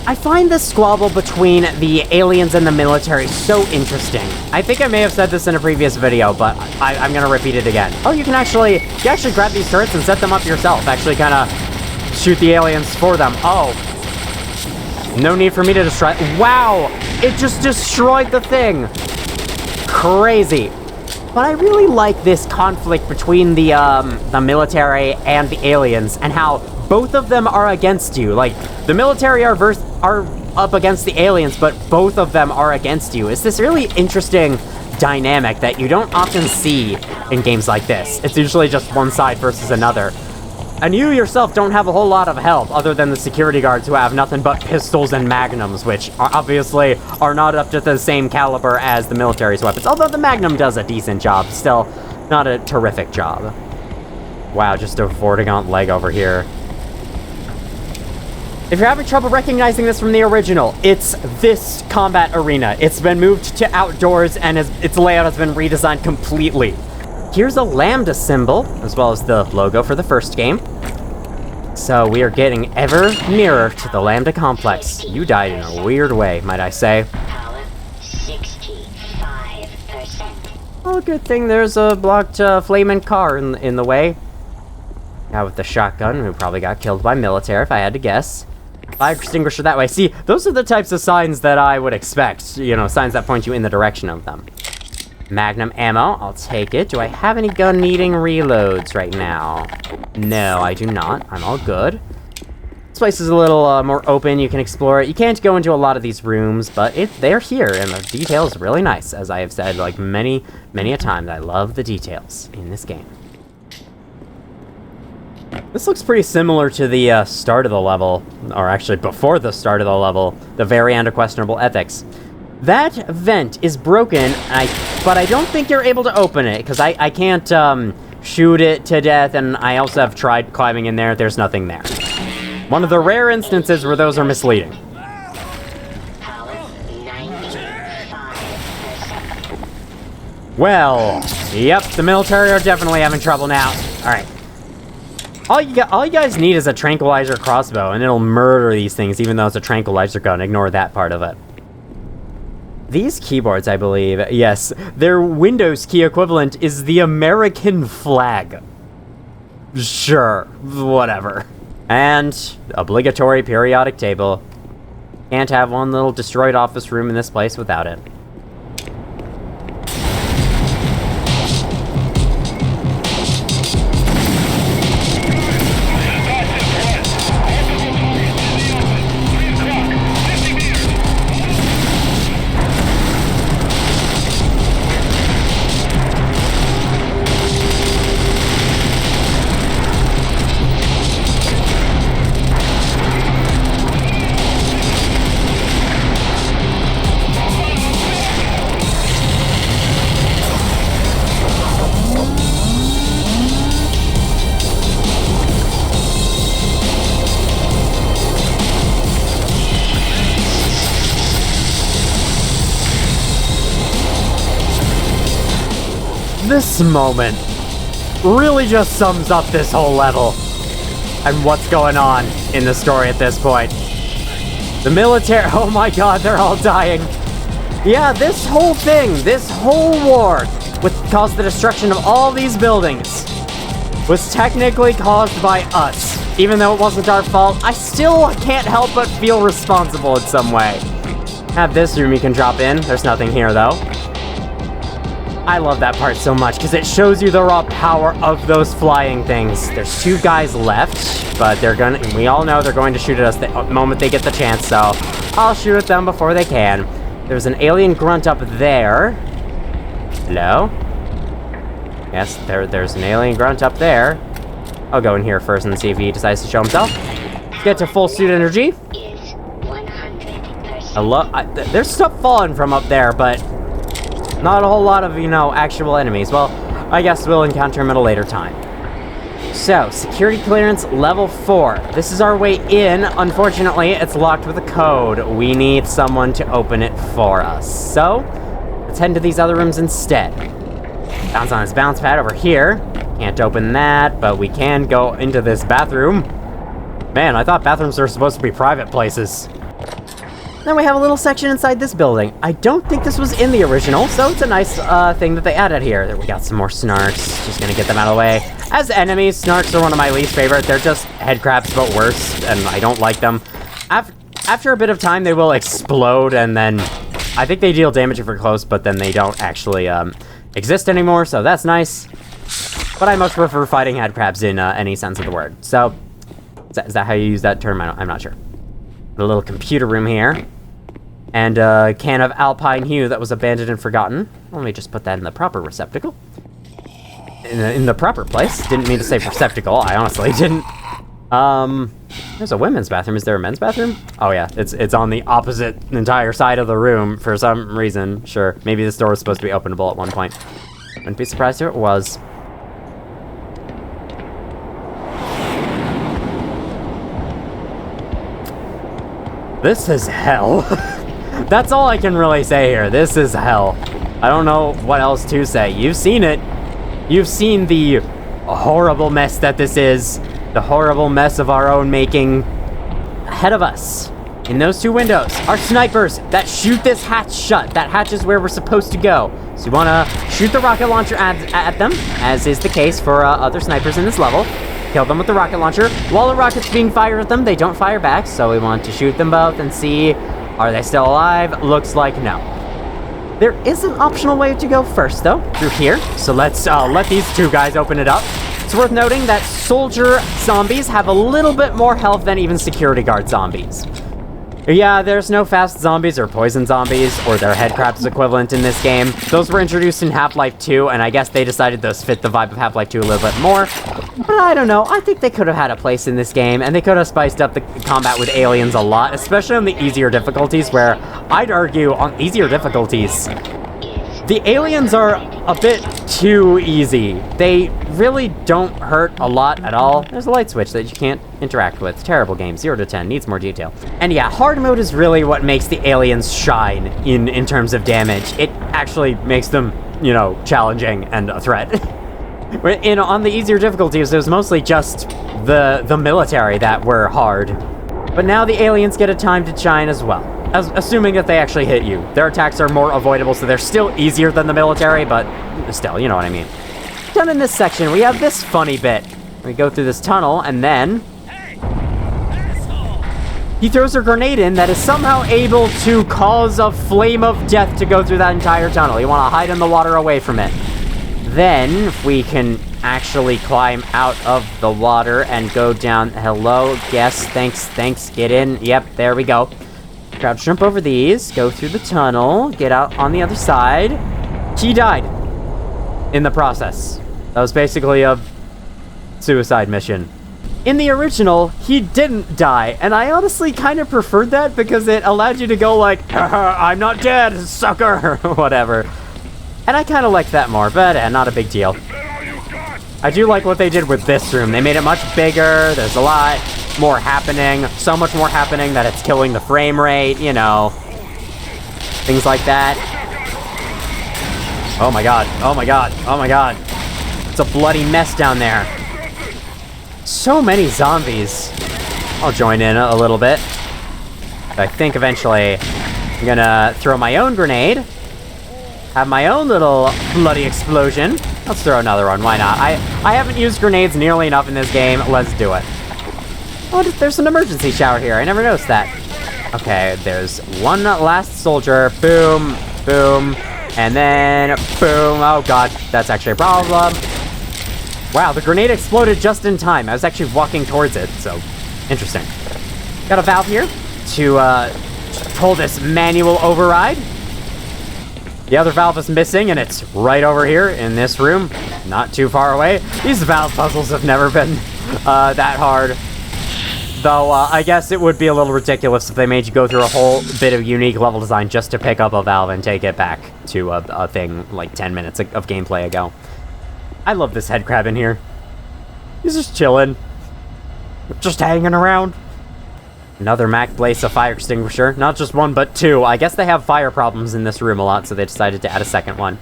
I find this squabble between the aliens and the military so interesting. I think I may have said this in a previous video, but I'm gonna repeat it again. Oh, you actually grab these turrets and set them up yourself. Actually kind of shoot the aliens for them. Oh. No need for me to destroy. Wow! It just destroyed the thing! Crazy. But I really like this conflict between the military and the aliens, and how both of them are against you. Like, the military are up against the aliens, but both of them are against you. It's this really interesting dynamic that you don't often see in games like this. It's usually just one side versus another. And you yourself don't have a whole lot of help, other than the security guards who have nothing but pistols and magnums, which obviously are not up to the same caliber as the military's weapons. Although the magnum does a decent job, still not a terrific job. Wow, just a Vortigaunt leg over here. If you're having trouble recognizing this from the original, it's this combat arena. It's been moved to outdoors, and its layout has been redesigned completely. Here's a Lambda symbol, as well as the logo for the first game. So we are getting ever nearer to the Lambda Complex. You died in a weird way, might I say. Power 65%. Oh, good thing there's a blocked flaming car in the way. Now with the shotgun, we probably got killed by military, if I had to guess. Fire extinguisher that way. See, those are the types of signs that I would expect. You know, signs that point you in the direction of them. Magnum ammo, I'll take it. Do I have any gun-needing reloads right now? No, I do not. I'm all good. This place is a little more open. You can explore it. You can't go into a lot of these rooms, but they're here, and the detail is really nice. As I have said, like, many a time, I love the details in this game. This looks pretty similar to the start of the level, or actually before the start of the level, the very end of questionable ethics. That vent is broken, but I don't think you're able to open it, because I can't shoot it to death, and I also have tried climbing in there. There's nothing there. One of the rare instances where those are misleading. Power 95%. Well, yep, the military are definitely having trouble now. Alright. All you guys need is a tranquilizer crossbow, and it'll murder these things, even though it's a tranquilizer gun. Ignore that part of it. These keyboards, I believe, yes, their Windows key equivalent is the American flag. Sure, whatever. And obligatory periodic table. Can't have one little destroyed office room in this place without it. This moment really just sums up this whole level and what's going on in the story at this point. The military, oh my god, they're all dying. Yeah, this whole thing, this whole war, which caused the destruction of all these buildings, was technically caused by us. Even though it wasn't our fault, I still can't help but feel responsible in some way. Have this room you can drop in. There's nothing here, though. I love that part so much, because it shows you the raw power of those flying things. There's 2 guys left, but we all know they're going to shoot at us the moment they get the chance, so I'll shoot at them before they can. There's an alien grunt up there. Hello? Yes, there's an alien grunt up there. I'll go in here first and see if he decides to show himself. Let's get to full suit energy. Is 100%. There's stuff falling from up there, but not a whole lot of, actual enemies. Well, I guess we'll encounter them at a later time. So, security clearance level 4. This is our way in. Unfortunately, it's locked with a code. We need someone to open it for us. So, let's head into these other rooms instead. Bounce on this bounce pad over here. Can't open that, but we can go into this bathroom. Man, I thought bathrooms were supposed to be private places. Then we have a little section inside this building. I don't think this was in the original, so it's a nice thing that they added here. There we got some more snarks. Just gonna get them out of the way. As enemies, snarks are one of my least favorite. They're just head crabs, but worse, and I don't like them. After a bit of time, they will explode, and then I think they deal damage if you're close, but then they don't actually exist anymore, so that's nice. But I much prefer fighting head crabs in any sense of the word. So, is that how you use that term? I'm not sure. A little computer room here. And a can of Alpine Hue that was abandoned and forgotten. Let me just put that in the proper receptacle. In the proper place. Didn't mean to say receptacle. I honestly didn't. There's a women's bathroom. Is there a men's bathroom? Oh yeah, it's on the opposite entire side of the room for some reason. Sure, maybe this door was supposed to be openable at one point. Wouldn't be surprised if it was. This is hell. That's all I can really say here. This is hell. I don't know what else to say. You've seen it. You've seen the horrible mess that this is. The horrible mess of our own making. Ahead of us, in those 2 windows, are snipers that shoot this hatch shut. That hatch is where we're supposed to go. So you want to shoot the rocket launcher at them, as is the case for other snipers in this level. Kill them with the rocket launcher. While the rocket's being fired at them, they don't fire back, so we want to shoot them both and see, are they still alive? Looks like no. There is an optional way to go first, though, through here. So let's let these 2 guys open it up. It's worth noting that soldier zombies have a little bit more health than even security guard zombies. Yeah, there's no fast zombies or poison zombies or their head crabs equivalent in this game. Those were introduced in Half-Life 2, and I guess they decided those fit the vibe of Half-Life 2 a little bit more. But I don't know, I think they could have had a place in this game, and they could have spiced up the combat with aliens a lot, especially on the easier difficulties, where I'd argue on easier difficulties, the aliens are a bit too easy. They really don't hurt a lot at all. There's a light switch that you can't interact with. Terrible game, 0 to 10, needs more detail. And yeah, hard mode is really what makes the aliens shine in terms of damage. It actually makes them, challenging and a threat. On the easier difficulties, it was mostly just the military that were hard. But now the aliens get a time to shine as well. assuming that they actually hit you. Their attacks are more avoidable, so they're still easier than the military, but still, you know what I mean. Down in this section, we have this funny bit. We go through this tunnel, and then he throws a grenade in that is somehow able to cause a flame of death to go through that entire tunnel. You want to hide in the water away from it. Then, if we can actually climb out of the water and go down. Hello, yes, thanks, get in. Yep, there we go. Crouch jump over these, go through the tunnel, get out on the other side. He died in the process. That was basically a suicide mission. In the original, he didn't die, and I honestly kind of preferred that because it allowed you to go like, haha, I'm not dead, sucker, or whatever. And I kind of liked that more, but not a big deal. I do like what they did with this room. They made it much bigger, there's a lot more happening, so much more happening that it's killing the frame rate, you know, things like that. Oh my god, oh my god, oh my god. It's a bloody mess down there. So many zombies. I'll join in a little bit. I think eventually I'm gonna throw my own grenade. Have my own little bloody explosion. Let's throw another one, why not? I haven't used grenades nearly enough in this game. Let's do it. Oh, there's an emergency shower here. I never noticed that. Okay, there's one last soldier. Boom, boom, and then boom. Oh god, that's actually a problem. Wow, the grenade exploded just in time. I was actually walking towards it, so interesting. Got a valve here to pull this manual override. The other valve is missing, and it's right over here in this room, not too far away. These valve puzzles have never been that hard. Though, I guess it would be a little ridiculous if they made you go through a whole bit of unique level design just to pick up a valve and take it back to a thing like 10 minutes of gameplay ago. I love this head crab in here. He's just chilling. Just hanging around. Another Mac Blaze, a fire extinguisher. Not just one, but two. I guess they have fire problems in this room a lot, so they decided to add a second one.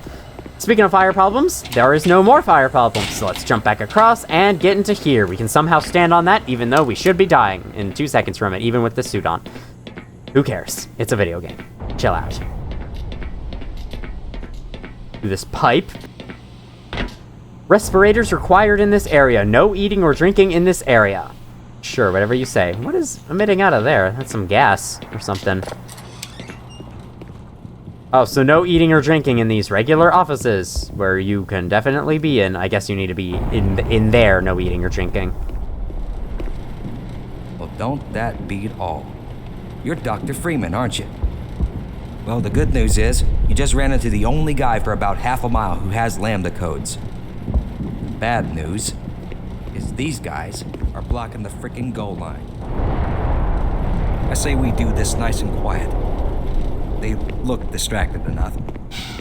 Speaking of fire problems, there is no more fire problems. So let's jump back across and get into here. We can somehow stand on that, even though we should be dying in 2 seconds from it, even with the suit on. Who cares? It's a video game. Chill out. Through this pipe. Respirators required in this area. No eating or drinking in this area. Sure, whatever you say. What is emitting out of there? That's some gas or something. Oh, so no eating or drinking in these regular offices, where you can definitely be in. I guess you need to be in there, no eating or drinking. Well, don't that beat all? You're Dr. Freeman, aren't you? Well, the good news is, you just ran into the only guy for about half a mile who has Lambda codes. Bad news is these guys are blocking the frickin' goal line. I say we do this nice and quiet. They look distracted enough.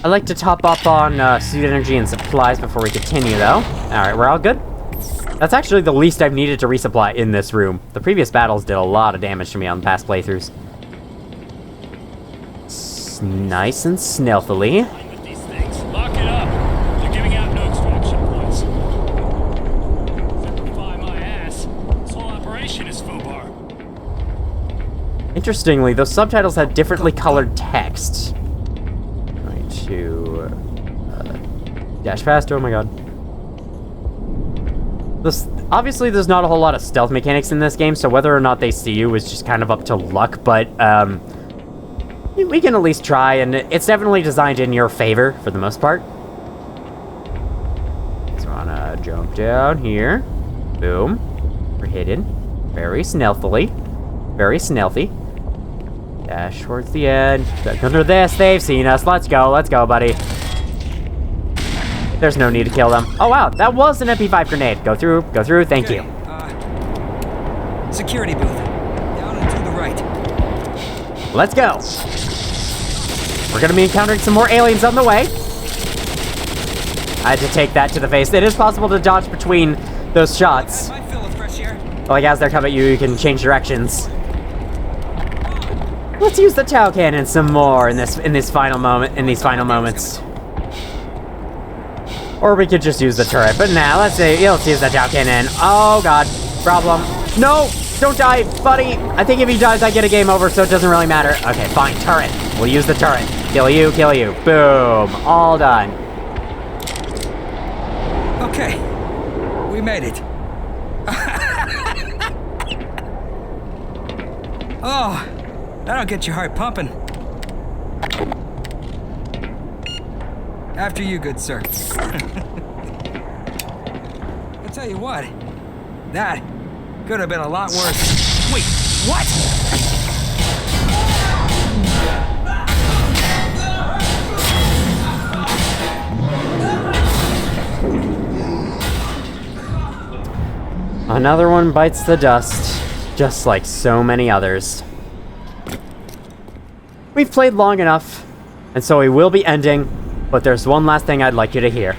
I like to top up on suit energy and supplies before we continue, though. Alright, we're all good? That's actually the least I've needed to resupply in this room. The previous battles did a lot of damage to me on past playthroughs. Nice and stealthily. With these things. Lock it up. They're giving out no extraction points. Simplify my ass. This whole operation is FUBAR. Interestingly, those subtitles had differently colored text. Going to dash past. Oh my god. Obviously, there's not a whole lot of stealth mechanics in this game, so whether or not they see you is just kind of up to luck, but we can at least try, and it's definitely designed in your favor for the most part. So I wanna jump down here. Boom. We're hidden. Very stealthily. Very stealthy. Dash towards the end. Back under this. They've seen us. Let's go, buddy. There's no need to kill them. Oh wow, that was an MP5 grenade. Go through, thank you. Security booth. Down and to the right. Let's go. We're gonna be encountering some more aliens on the way. I had to take that to the face. It is possible to dodge between those shots. I might feel a fresh air. Like as they're coming at you, you can change directions. Let's use the Tau cannon some more in these final moments. Or we could just use the turret, but now let's use the Tau cannon. Oh god, problem. No! Don't die, buddy! I think if he dies, I get a game over, so it doesn't really matter. Okay, fine, turret. We'll use the turret. Kill you, kill you. Boom. All done. Okay, we made it. Oh, that'll get your heart pumping. After you, good sir. I'll tell you what, that could have been a lot worse. Wait, what? Another one bites the dust, just like so many others. We've played long enough, and so we will be ending, but there's one last thing I'd like you to hear.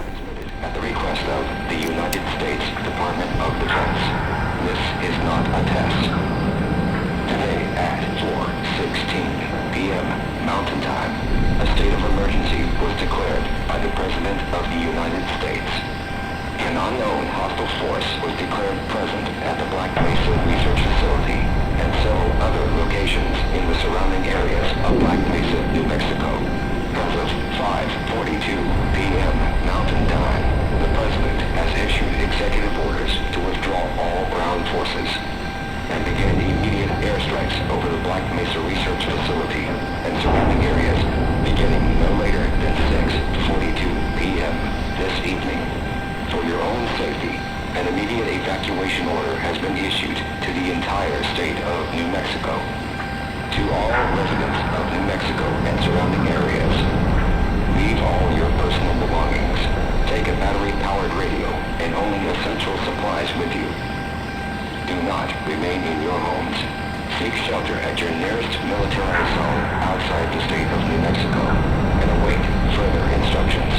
At the request of the United States Department of Defense, this is not a test. Today at 4:16 p.m. Mountain Time, a state of emergency was declared by the President of the United States. An unknown hostile force was declared present at the Black Mesa Research Facility and several other locations in the surrounding areas of Black Mesa, New Mexico. As of 5:42 p.m. Mountain Time, the President has issued executive orders to withdraw all ground forces and begin immediate airstrikes over the Black Mesa Research Facility and surrounding areas beginning no later than 6:42 p.m. this evening. For your own safety, an immediate evacuation order has been issued to the entire state of New Mexico. To all residents of New Mexico and surrounding areas, leave all your personal belongings. Take a battery-powered radio and only essential supplies with you. Do not remain in your homes. Seek shelter at your nearest military zone outside the state of New Mexico and await further instructions.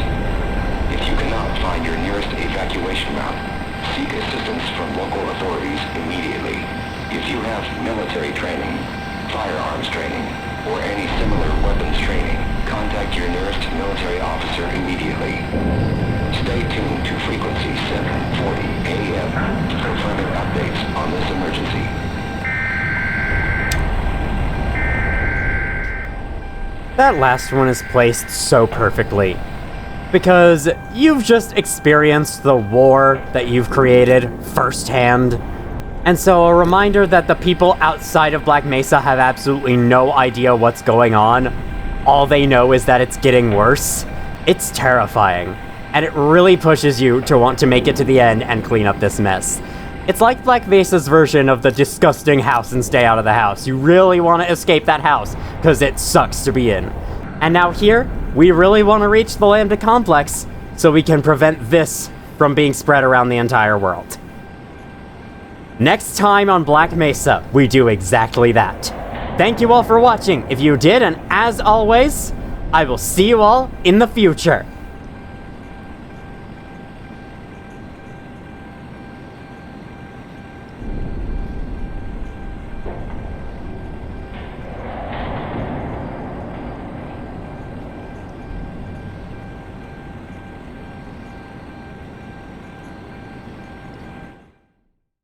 If you cannot find your nearest evacuation route, seek assistance from local authorities immediately. If you have military training, firearms training, or any similar weapons training, contact your nearest military officer immediately. Stay tuned to frequency 740 AM for further updates on this emergency. That last one is placed so perfectly. Because you've just experienced the war that you've created firsthand. And so a reminder that the people outside of Black Mesa have absolutely no idea what's going on. All they know is that it's getting worse. It's terrifying. And it really pushes you to want to make it to the end and clean up this mess. It's like Black Mesa's version of the disgusting house and stay out of the house. You really want to escape that house, because it sucks to be in. And now here, we really want to reach the Lambda Complex, so we can prevent this from being spread around the entire world. Next time on Black Mesa, we do exactly that. Thank you all for watching, if you did, and as always, I will see you all in the future.